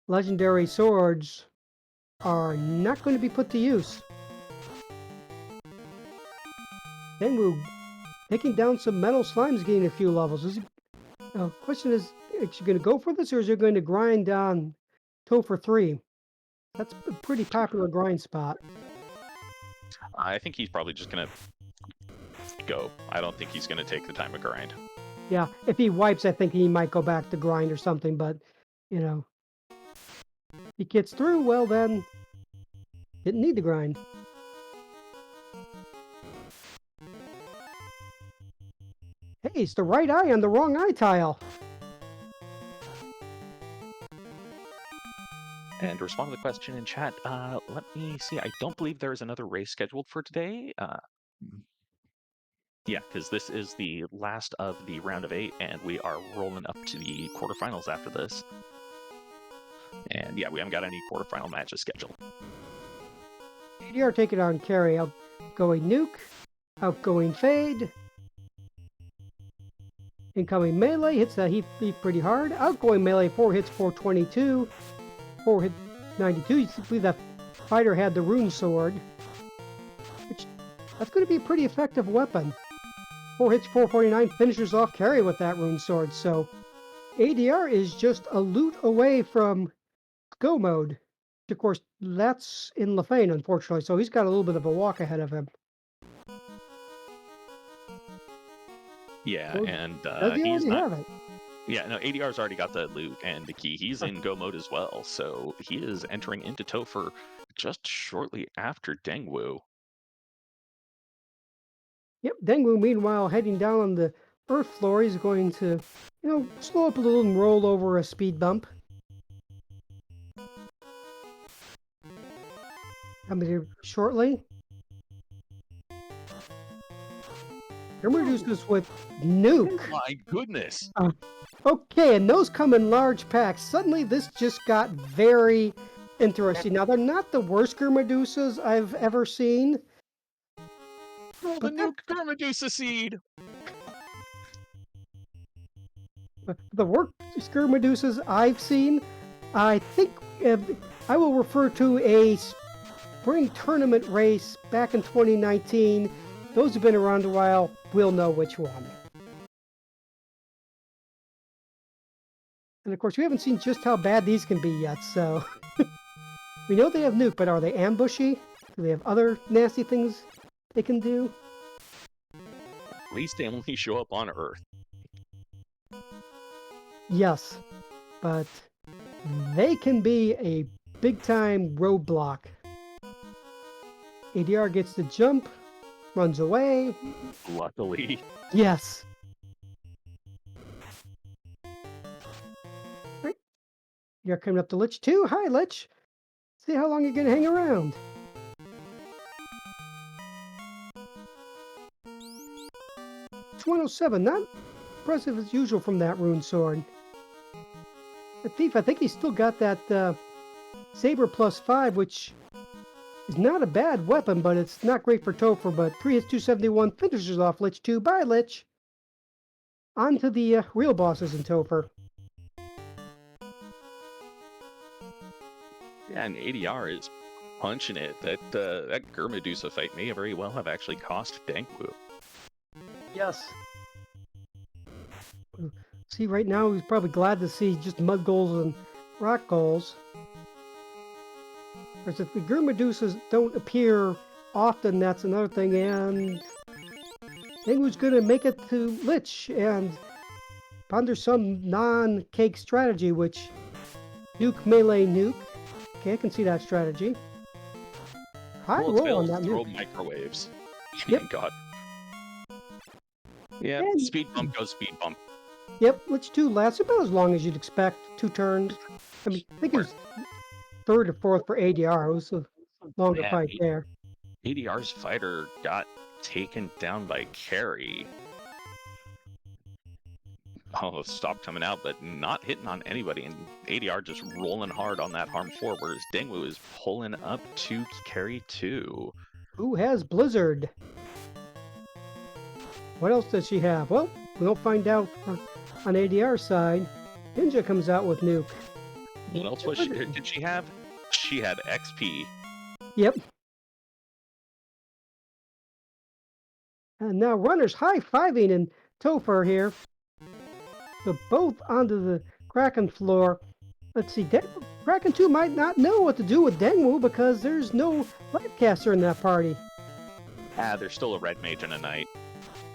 legendary swords are not going to be put to use. Dengwoo taking down some metal slimes, getting a few levels. Question is he going to go for this, or is he going to grind on Topher 3? That's a pretty popular grind spot. I think he's probably just going to go. I don't think he's going to take the time to grind. Yeah, if he wipes, I think he might go back to grind or something, but, if he gets through, well then, didn't need to grind. Hey, it's the right eye on the wrong eye tile. And to respond to the question in chat, let me see. I don't believe there is another race scheduled for today. Yeah, because this is the last of the round of 8, and we are rolling up to the quarterfinals after this. And yeah, we haven't got any quarterfinal matches scheduled. ADR taking on carry. Outgoing nuke, outgoing fade. Incoming melee hits that heat pretty hard. Outgoing melee 4 hits 422. 4 hit 92. You believe that fighter had the rune sword, which that's going to be a pretty effective weapon. 4 hits 449, finishes off carry with that rune sword. So ADR is just a loot away from go mode. Of course, that's in Lefane, unfortunately. So he's got a little bit of a walk ahead of him. Yeah, Well, and he's not. Have it? Yeah, no, ADR's already got the loot and the key. He's in go mode as well, so he is entering into Topher just shortly after Dengwoo. Yep, Dengwoo, meanwhile, heading down on the earth floor, he's going to, slow up a little and roll over a speed bump. Coming here shortly. We're going to do this with nuke. Oh my goodness. Okay, and those come in large packs. Suddenly, this just got very interesting. Now, they're not the worst Gurmedusas I've ever seen. Oh, the nuke Gurmedusa seed! The worst Gurmedusas I've seen, I think I will refer to a spring tournament race back in 2019. Those who've been around a while will know which one. And of course, we haven't seen just how bad these can be yet, so... We know they have nuke, but are they ambushy? Do they have other nasty things they can do? At least they only show up on Earth. Yes, but they can be a big-time roadblock. ADR gets the jump, runs away. Luckily. Yes. Right. You're coming up to Lich 2. Hi, Lich. See how long you're going to hang around. It's 107. Not impressive as usual from that rune sword. The thief, I think he's still got that saber +5, which is not a bad weapon, but it's not great for Topher. But 3 hits 271 finishes off Lich 2. Bye, Lich. On to the real bosses in Topher. Yeah, and ADR is punching it. That Gurmedusa fight may very well have actually cost Dengwoo. Yes. See, right now he's probably glad to see just mud goals and rock goals. Whereas if the Gurmedusas don't appear often, that's another thing. And Dengwoo's going to make it to Lich and ponder some non-cake strategy, which nuke, melee, nuke. Okay, I can see that strategy. High roll on that throw nuke. microwaves. Yep. God. Yeah, And speed bump goes speed bump. Yep, Lich 2 lasts about as long as you'd expect. 2 turns. I mean, I think it was 3rd or 4th for ADR. It was a longer fight there. ADR's fighter got taken down by carry. Oh, stop coming out, but not hitting on anybody, and ADR just rolling hard on that harm 4, whereas Dengwoo is pulling up to carry 2. Who has Blizzard? What else does she have? Well, we'll find out on ADR's side. Ninja comes out with Nuke. What else did she have? She had XP. Yep. And now runners high-fiving and Topher here. So both onto the Kraken floor. Let's see, Kraken 2 might not know what to do with Dengwoo because there's no Lifecaster in that party. There's still a red mage and a knight.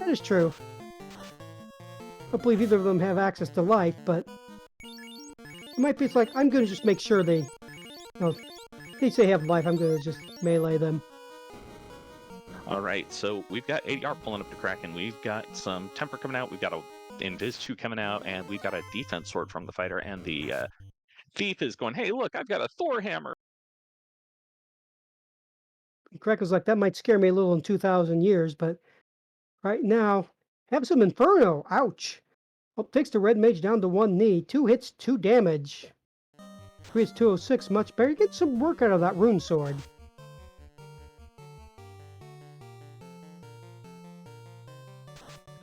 That is true. I don't believe either of them have access to life, but it might be it's like, I'm going to just make sure they, in case they have life, I'm going to just melee them. Alright, so we've got ADR pulling up the Kraken, we've got some Temper coming out, we've got a Invis 2 coming out, and we've got a defense sword from the fighter, and the thief is going, hey look, I've got a Thor hammer! Kraken's like, that might scare me a little in 2,000 years, but right now, have some Inferno, ouch! Well, takes the red mage down to 1 knee, 2 hits, 2 damage. 3 hits, 206, much better. Get some work out of that rune sword.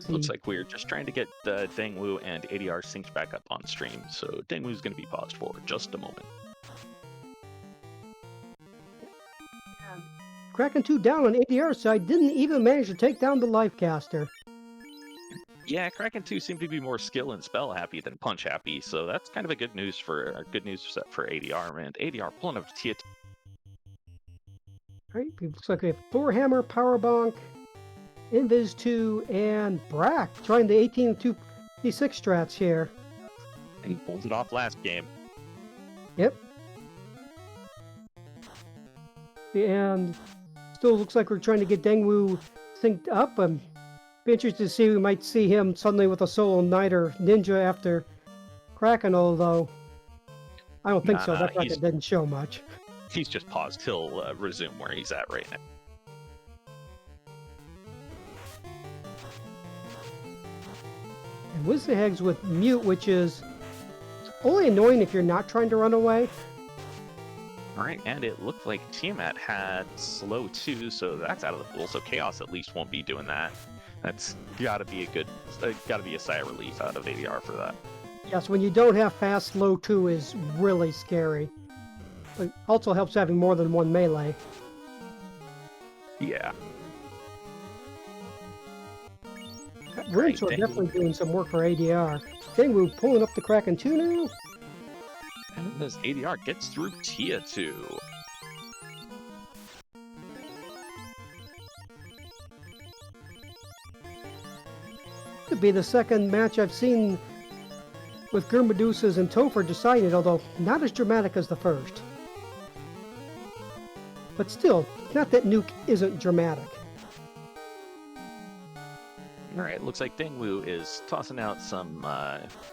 Looks like we're just trying to get Dengwoo and ADR synced back up on stream, so Dengwoo's going to be paused for just a moment. Kraken 2 down on ADR's side, didn't even manage to take down the Lifecaster. Yeah, Kraken 2 seemed to be more skill and spell happy than punch happy, so that's kind of a good news set for ADR, and ADR pulling up Tia. Right, looks like we have Thor Hammer, Power Bonk, Invis 2, and Brack trying the 18-2d6 strats here. And he pulled it off last game. Yep. And still looks like we're trying to get Dengwoo synced up. Be interested to see, we might see him suddenly with a solo knight or ninja after Kraken, although I don't think so. That Kraken didn't show much. He's just paused. He'll resume where he's at right now. And Wizzahegs with Mute, which is only annoying if you're not trying to run away. Alright, and it looked like Tiamat had slow too, so that's out of the pool, so Chaos at least won't be doing that. That's gotta be a sigh of relief out of ADR for that. Yes, when you don't have fast, slow 2 is really scary. But also helps having more than one melee. Yeah. Roots are definitely doing some work for ADR. Dengwoo pulling up the Kraken 2 now. And as ADR gets through Tia 2. Could be the second match I've seen with Gurmadusas and Topher decided, although not as dramatic as the first. But still, not that Nuke isn't dramatic. Alright, looks like Dengwoo is tossing out some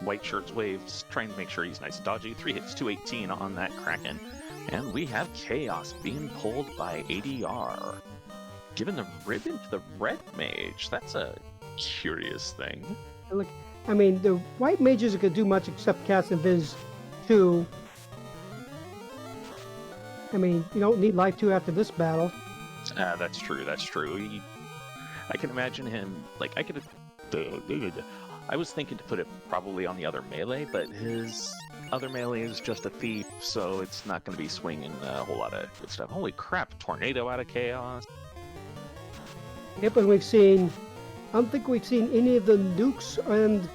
white shirts waves, trying to make sure he's nice and dodgy. 3 hits, 218 on that Kraken. And we have Chaos being pulled by ADR. Giving the ribbon to the red mage. That's a curious thing. Look, I mean, the white mages could do much except cast Invis 2. I mean, you don't need Life 2 after this battle. That's true, that's true. I can imagine him, like, I was thinking to put it probably on the other melee, but his other melee is just a thief, so it's not going to be swinging a whole lot of good stuff. Holy crap, tornado out of Chaos. Yep, and I don't think we've seen any of the nukes, and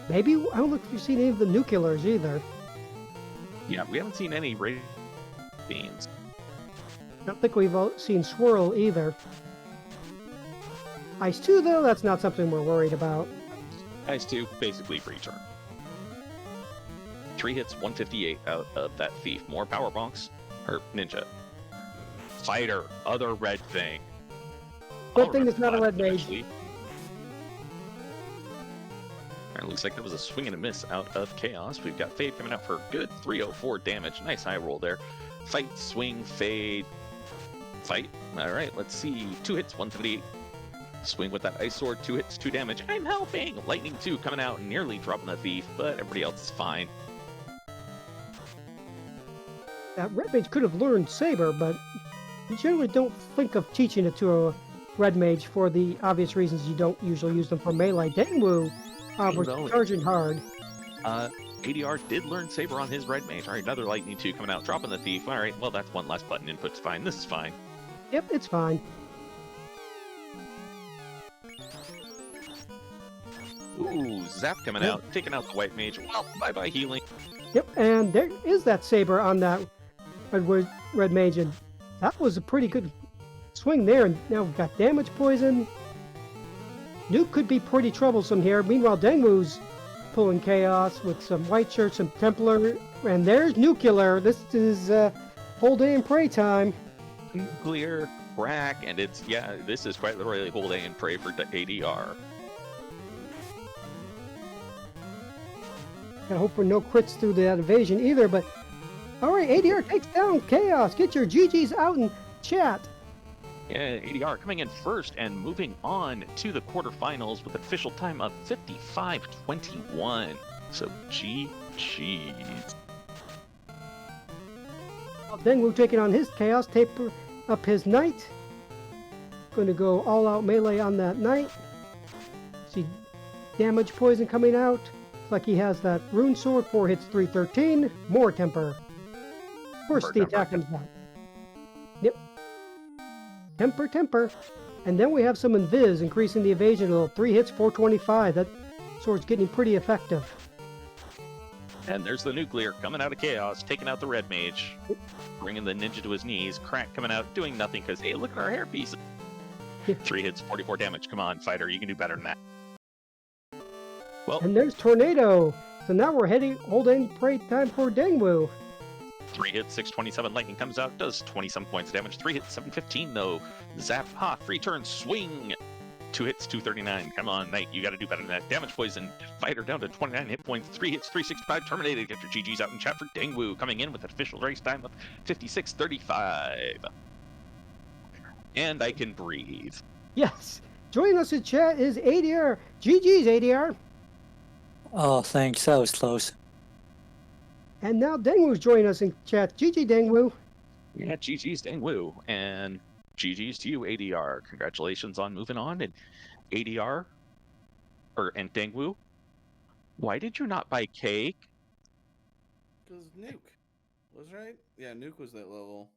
maybe, I don't think we've seen any of the nuclears either. Yeah, we haven't seen any rated Fiends. I don't think we've seen Swirl either. Ice 2, though, that's not something we're worried about. Ice 2, basically free turn. 3 hits, 158 out of that thief. More power bonks. Or ninja. Fighter, other red thing. Good thing it's not a red mage. Alright, looks like that was a swing and a miss out of Chaos. We've got Fade coming out for a good 304 damage. Nice high roll there. Fight, swing, fade, fight. Alright, let's see. 2 hits, 178. Swing with that Ice Sword, 2 hits, 2 damage. I'm helping! Lightning 2 coming out and nearly dropping the Thief, but everybody else is fine. Red Mage could have learned Saber, but you generally don't think of teaching it to a Red Mage for the obvious reasons you don't usually use them for melee. Dengwoo was charging hard. ADR did learn Saber on his Red Mage. Alright, another Lightning 2 coming out, dropping the Thief. Alright, well, that's one less button input. It's fine. This is fine. Yep, it's fine. Ooh, Zap coming out, taking out the White Mage. Well, bye-bye healing. Yep, and there is that Saber on that Red Mage, and that was a pretty good swing there. And now we've got damage poison. Nuke could be pretty troublesome here. Meanwhile, Dengwoo's pulling chaos with some white shirts, some Templar, and there's Nuclear. This is whole day and pray time. Nuclear, crack, and it's, yeah, this is quite literally whole day and pray for ADR. I hope for no crits through that evasion either, but alright, ADR takes down Chaos. Get your GGs out in chat. Yeah, ADR coming in first and moving on to the quarterfinals with an official time of 55:21. So GG's. Dengwoo taking on his Chaos, taper up his Knight. Going to go all out melee on that Knight. See damage poison coming out. Like he has that rune sword, 4 hits, 313, more temper. Of course, the attack comes down. Yep. Temper. And then we have some invis, increasing the evasion a little. 3 hits, 425. That sword's getting pretty effective. And there's the Nuclear coming out of Chaos, taking out the Red Mage, bringing the Ninja to his knees. Crack coming out, doing nothing because, hey, look at our hairpiece. 3 hits, 44 damage. Come on, fighter, you can do better than that. Well, and there's Tornado. So now we're heading whole day pray time for Dengwoo. 3 hits, 627. Lightning comes out, does 20-some points of damage. 3 hits, 715 though. Zap, ha, free turn, swing. 2 hits, 239. Come on, Knight, you got to do better than that. Damage poison, fighter down to 29 hit points. 3 hits, 365. Terminated. Get your GGs out in chat for Dengwoo, coming in with an official race time of 56:35. And I can breathe. Yes. Joining us in chat is ADR. GG's, ADR. Oh, thanks. That was close. And now Dengwoo's joining us in chat. GG, Dengwoo. Yeah, GG's Dengwoo. And GG's to you, ADR. Congratulations on moving on. And ADR, and Dengwoo, why did you not buy cake? Because Nuke was right. Yeah, Nuke was that level.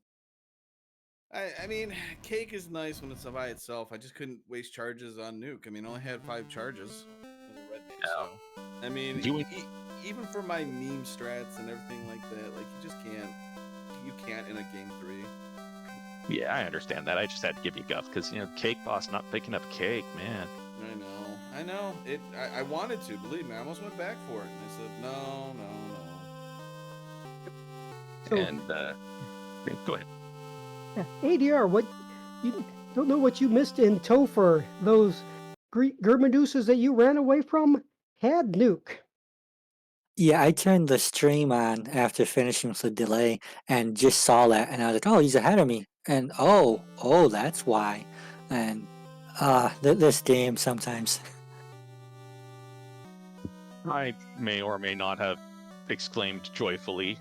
I mean, cake is nice when it's by itself. I just couldn't waste charges on Nuke. I mean, I only had 5 charges as a red mage, so I mean, even for my meme strats and everything like that, like you can't in a game 3. Yeah, I understand that. I just had to give you guff because Cake Boss not picking up cake, man. I know. I wanted to, believe me. I almost went back for it, and I said no. So, and go ahead. Yeah, ADR, what you don't know what you missed in Topher. Those Germadusas that you ran away from had Nuke. Yeah, I turned the stream on after finishing with the delay and just saw that, and I was like, oh, he's ahead of me. And oh, that's why. And this game sometimes. I may or may not have exclaimed joyfully.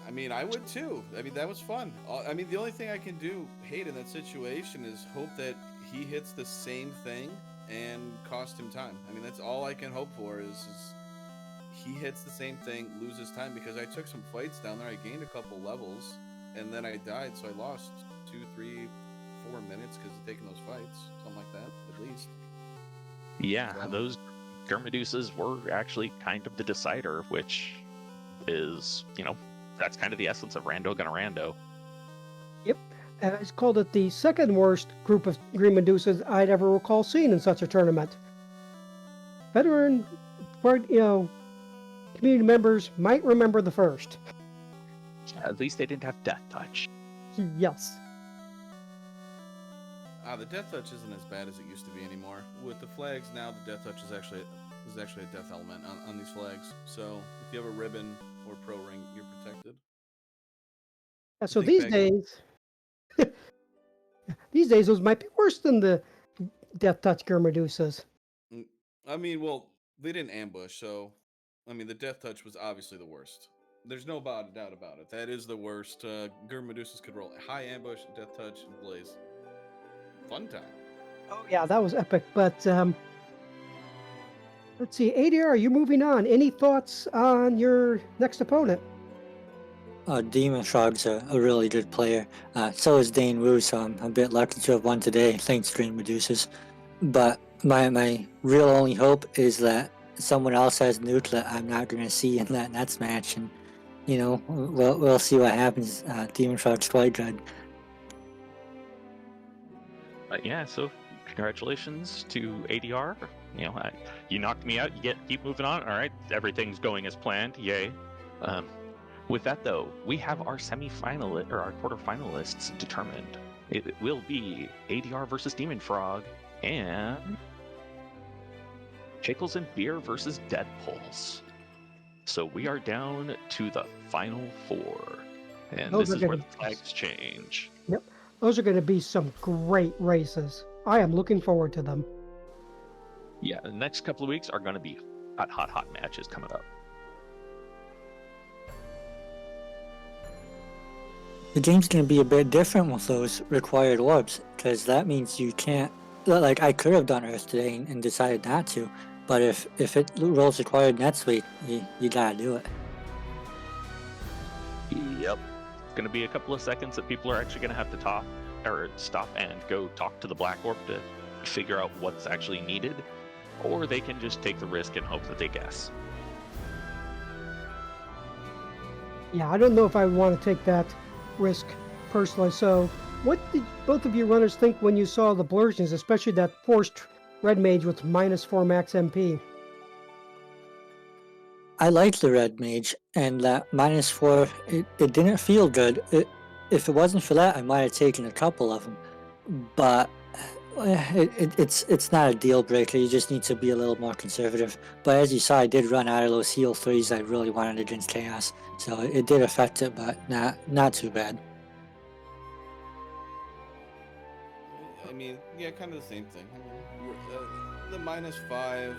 I mean, I would too. I mean, that was fun. I mean, the only thing I can hate in that situation is hope that he hits the same thing and cost him time. I mean, that's all I can hope for is he hits the same thing, loses time, because I took some fights down there. I gained a couple levels, and then I died, so I lost 2, 3, 4 minutes because of taking those fights. Something like that, at least. Yeah, those Germadusas were actually kind of the decider, which is, that's kind of the essence of Rando Gonna Rando. Yep. It's called it the second worst group of Green Medusas I'd ever recall seeing in such a tournament. Veteran, community members might remember the first. At least they didn't have Death Touch. Yes. The Death Touch isn't as bad as it used to be anymore. With the flags now, the Death Touch is actually a death element on these flags. So if you have a ribbon or pro ring, you're protected. So these days, these days those might be worse than the Death Touch Gurmadusas. Mm, I mean, well, they didn't ambush, so I mean, the Death Touch was obviously the worst. There's no doubt about it. That is the worst. Gurmadusas could roll high ambush, Death Touch, and Blaze. Fun time. Oh yeah, that was epic. But let's see, ADR, you're moving on. Any thoughts on your next opponent? Demon Frog's a really good player. So is Dengwoo, so I'm a bit lucky to have won today, thanks Dream Reducers. But my real only hope is that someone else has nuke that I'm not going to see in that Nets match, and we'll see what happens. Demon Frog's quite good. Yeah, so congratulations to ADR. You knocked me out. You keep moving on. All right, everything's going as planned. Yay. With that though, we have our our quarterfinalists determined. It will be ADR versus Demon Frog and Pickles and Beer versus Deadpulse. So we are down to the final four, and this is where the flags change. Yep. Those are going to be some great races. I am looking forward to them. Yeah, the next couple of weeks are going to be hot matches coming up. The game's going to be a bit different with those required orbs, because that means you can't. Like, I could have done Earth today and decided not to, but if it rolls required next week, you gotta do it. Yep. It's going to be a couple of seconds that people are actually going to have to stop and go talk to the Black Orb to figure out what's actually needed, or they can just take the risk and hope that they guess. Yeah, I don't know if I would want to take that risk personally. So, what did both of you runners think when you saw the blursions, especially that forced red mage with -4 max MP? I liked the red mage, and that -4, it didn't feel good. If it wasn't for that, I might have taken a couple of them, but it's not a deal breaker. You just need to be a little more conservative. But as you saw, I did run out of those heal 3s I really wanted against Chaos, so it did affect it, but not too bad. I mean, yeah, kind of the same thing. I mean, the -5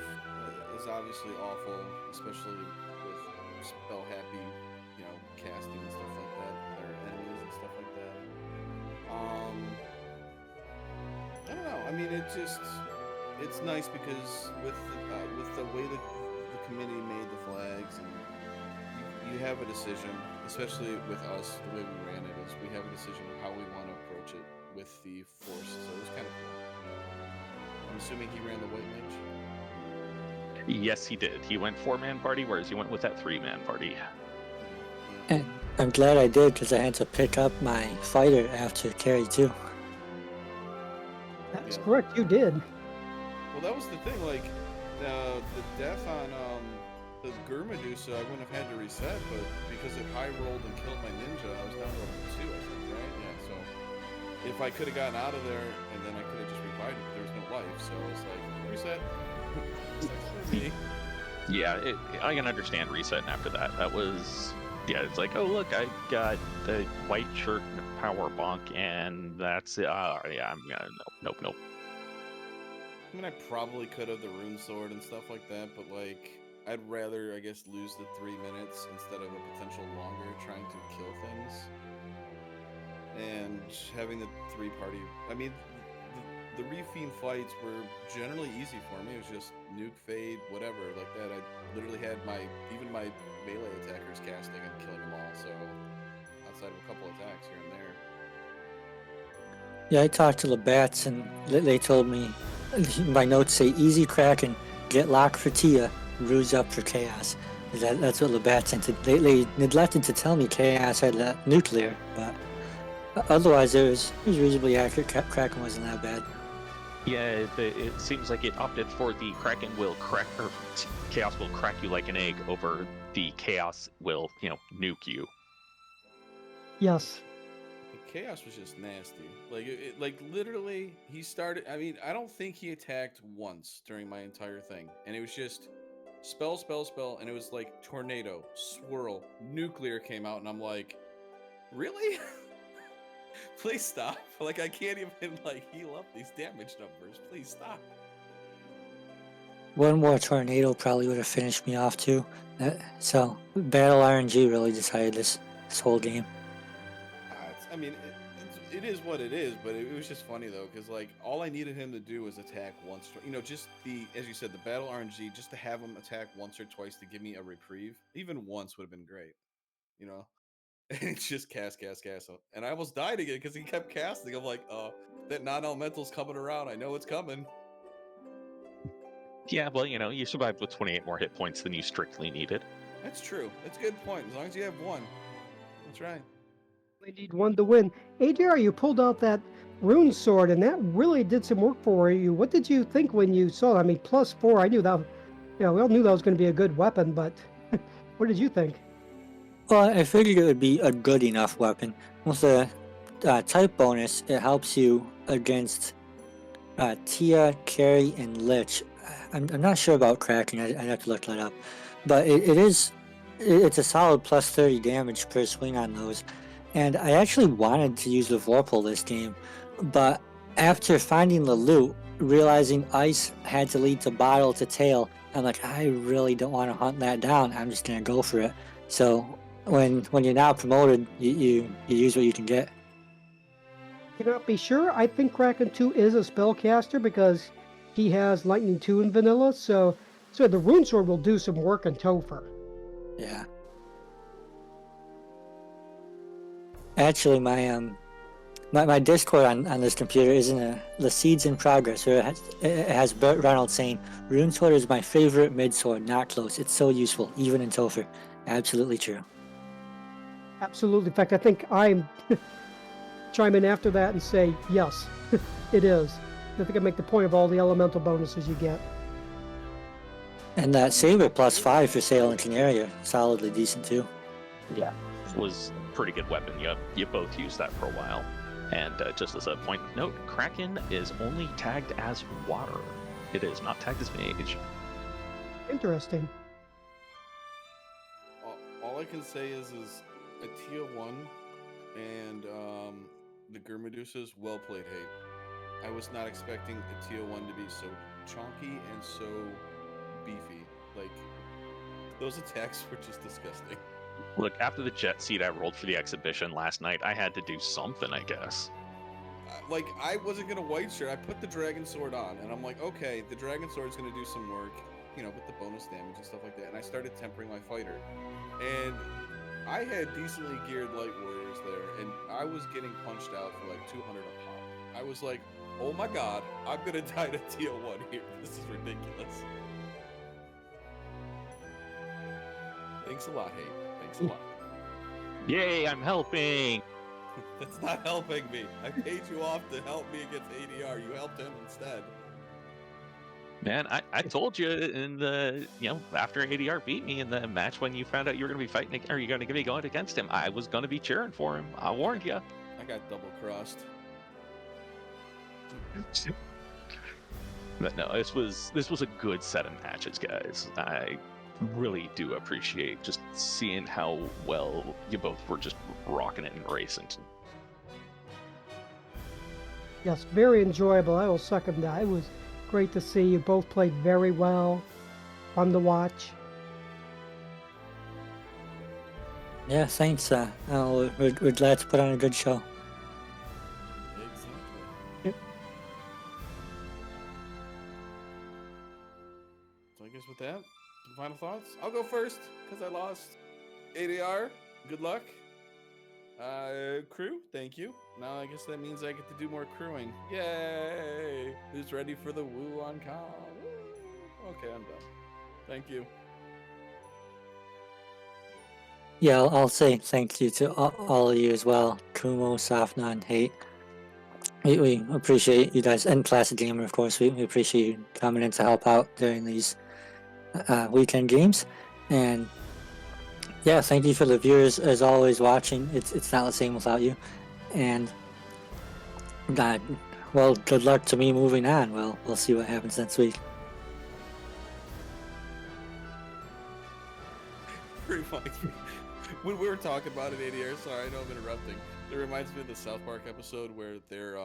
is obviously awful, especially with spell happy, casting and stuff like that, or enemies and stuff like that. I don't know. I mean, it's nice because with the way that the committee made the flags, and you have a decision, especially with us, the way we ran it is we have a decision of how we want to approach it with the force, so it was kind of cool. I'm assuming he ran the white mage. Yes, he did. He went 4-man party, whereas you went with that 3-man party. And I'm glad I did, because I had to pick up my fighter after carry 2. That's correct, you did. Well, that was the thing, like, the death on the Gurmadusa, I wouldn't have had to reset, but because it high rolled and killed my ninja, I was down to level 2, I think, right? Yeah, so if I could have gotten out of there, and then I could have just revived it, there was no life, so it's like, reset. Yeah, I can understand resetting after that. That was, it's like, oh look, I got the white shirt and a power bonk, and that's it. Yeah, I'm gonna nope. I mean, I probably could have the rune sword and stuff like that, but like, I'd rather, I guess, lose the 3 minutes instead of a potential longer trying to kill things. And having the 3-party, I mean, the Fiend fights were generally easy for me. It was just nuke, fade, whatever, like that. I literally had even my melee attackers casting and killing them all, so outside of a couple attacks here and there. Yeah, I talked to the bats, and they told me, my notes say, easy Kraken, get locked for Tia, ruse up for Chaos. That's what the bats said. They neglected to tell me Chaos had that nuclear, but otherwise it was reasonably accurate. Kraken wasn't that bad. Yeah, it seems like it opted for the Kraken will crack, or Chaos will crack you like an egg over the Chaos will, nuke you. Yes. The Chaos was just nasty. Like literally, he started. I mean, I don't think he attacked once during my entire thing, and it was just spell, and it was like tornado, swirl, nuclear came out, and I'm like, really? Please stop. Like, I can't even, like, heal up these damage numbers. Please stop. One more tornado probably would have finished me off too. So battle RNG really decided this whole game. I mean, it is what it is, but it was just funny though, because like all I needed him to do was attack once. You know, just as you said, the battle RNG, just to have him attack once or twice to give me a reprieve. Even once would have been great. You know, and it's just cast, and I almost died again because he kept casting. I'm like, oh, that non-elemental's coming around. I know it's coming. Yeah, well, you survived with 28 more hit points than you strictly needed. That's true. That's a good point. As long as you have one. That's right. We need one to win. ADR, you pulled out that rune sword, and that really did some work for you. What did you think when you saw it? I mean, +4, I knew that, we all knew that was going to be a good weapon, but what did you think? Well, I figured it would be a good enough weapon. With the type bonus, it helps you against Tia, Carry, and Lich. I'm not sure about Kraken. I'd have to look that up. But it's a solid plus 30 damage per swing on those. And I actually wanted to use the Vorpal this game, but after finding the loot, realizing ice had to lead to bottle to tail, I'm like, I really don't want to hunt that down. I'm just gonna go for it. So when you're now promoted, you use what you can get. Cannot be sure. I think Kraken 2 is a spellcaster because he has Lightning 2 in vanilla, so the rune sword will do some work in Topher. Yeah. Actually, my Discord on this computer is in the Seeds in Progress, where it has Burt Reynolds saying, "Rune Sword is my favorite mid sword, not close. It's so useful, even in Topher." Absolutely true. Absolutely. In fact, I think I'm chime in after that and say, yes, it is. I think I make the point of all the elemental bonuses you get. And that Saber +5 for Sail and Canary are solidly decent too. Yeah. Was a pretty good weapon. You both used that for a while. And just as a point of note, Kraken is only tagged as water. It is not tagged as mage. Interesting. All I can say is a tier 1 and the Gurmedusas, well played, Hate. I was not expecting a tier 1 to be so chonky and so beefy. Like, those attacks were just disgusting. Look, after the jet seat I rolled for the exhibition last night, I had to do something, I guess. Like, I wasn't going to white shirt. I put the Dragon Sword on, and I'm like, okay, the Dragon Sword's going to do some work, with the bonus damage and stuff like that. And I started tempering my fighter. And I had decently geared light warriors there, and I was getting punched out for like 200 a pop. I was like, oh my god, I'm going to die to tier 1 here. This is ridiculous. Thanks a lot, Hate. Thanks a lot. Yay, I'm helping! That's not helping me. I paid you off to help me against ADR. You helped him instead. Man, I told you in the, after ADR beat me in the match when you found out you were going to be fighting, or you're going to be going against him, I was going to be cheering for him. I warned you. I got double crossed. But no, this was a good set of matches, guys. I really do appreciate just seeing how well you both were just rocking it and racing. Yes, very enjoyable. I will second that. It was great to see you both played very well. Fun to watch. Yeah, thanks. We're glad to put on a good show. Exactly. Yep. So I guess with that, some final thoughts? I'll go first, because I lost. ADR, good luck. Crew, thank you. Now I guess that means I get to do more crewing. Yay! Who's ready for the woo on con? Woo. Okay, I'm done. Thank you. Yeah, I'll say thank you to all of you as well. Kumo, Safna, and Hate. We appreciate you guys, and Classic Gamer, of course. We appreciate you coming in to help out during these weekend games. And yeah, thank you for the viewers as always watching. It's not the same without you. And well, good luck to me moving on. We'll see what happens next week. Reminds me, when we were talking about it, ADR, sorry, I know I'm interrupting. It reminds me of the South Park episode where they're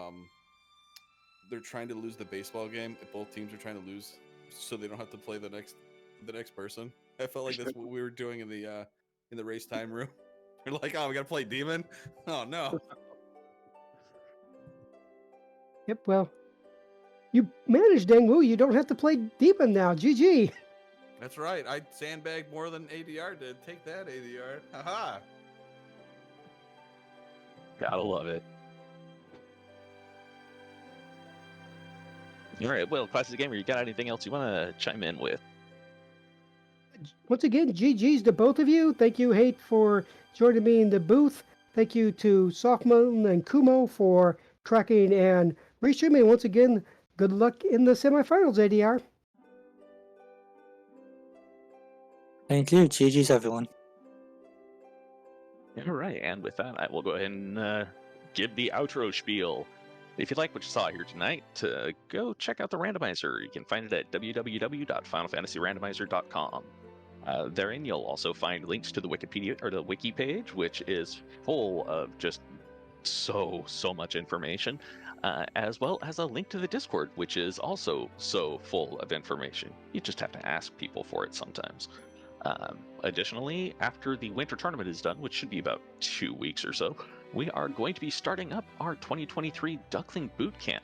trying to lose the baseball game. And both teams are trying to lose, so they don't have to play the next person. I felt like that's what we were doing in the race time room. We're like, oh, we gotta play demon. Oh no. Yep, well, you managed Dengwoo. You don't have to play Demon now. GG. That's right. I sandbagged more than ADR did. Take that, ADR. Haha. Gotta love it. All right, well, Classic Gamer, you got anything else you want to chime in with? Once again, GG's to both of you. Thank you, Hate, for joining me in the booth. Thank you to Softmoon and Kumo for tracking and restreaming. Once again, good luck in the semifinals, ADR. Thank you. GG's, everyone. All right, and with that, I will go ahead and give the outro spiel. If you like what you saw here tonight, go check out the Randomizer. You can find it at www.finalfantasyrandomizer.com. Therein, you'll also find links to the Wikipedia or the wiki page, which is full of just so much information, as well as a link to the Discord, which is also so full of information. You just have to ask people for it sometimes. Additionally, after the winter tournament is done, which should be about 2 weeks or so, we are going to be starting up our 2023 Duckling Boot Camp.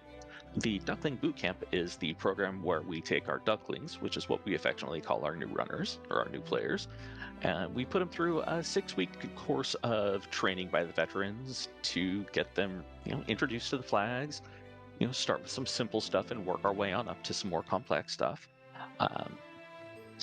The Duckling Boot Camp is the program where we take our ducklings, which is what we affectionately call our new runners or our new players, and we put them through a 6-week course of training by the veterans to get them, introduced to the flags. Start with some simple stuff and work our way on up to some more complex stuff.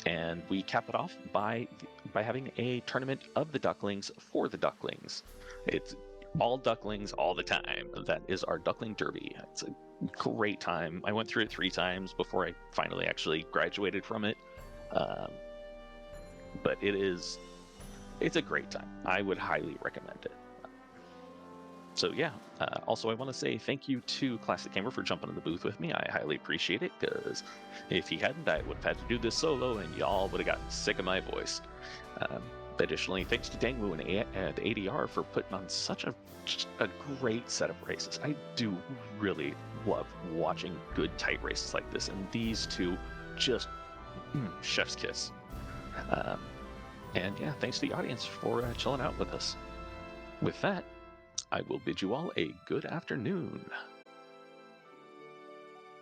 And we cap it off by having a tournament of the ducklings for the ducklings. It's all ducklings all the time. That is our Duckling Derby. It's a great time. I went through it 3 times before I finally actually graduated from it. But it's a great time. I would highly recommend it. So yeah, also I want to say thank you to Classic Gamer for jumping in the booth with me. I highly appreciate it, because if he hadn't, I would have had to do this solo, and y'all would have gotten sick of my voice. Additionally, thanks to Dengwoo and ADR for putting on such a great set of races. I do really love watching good tight races like this, and these two just chef's kiss. And yeah, thanks to the audience for chilling out with us. With that, I will bid you all a good afternoon.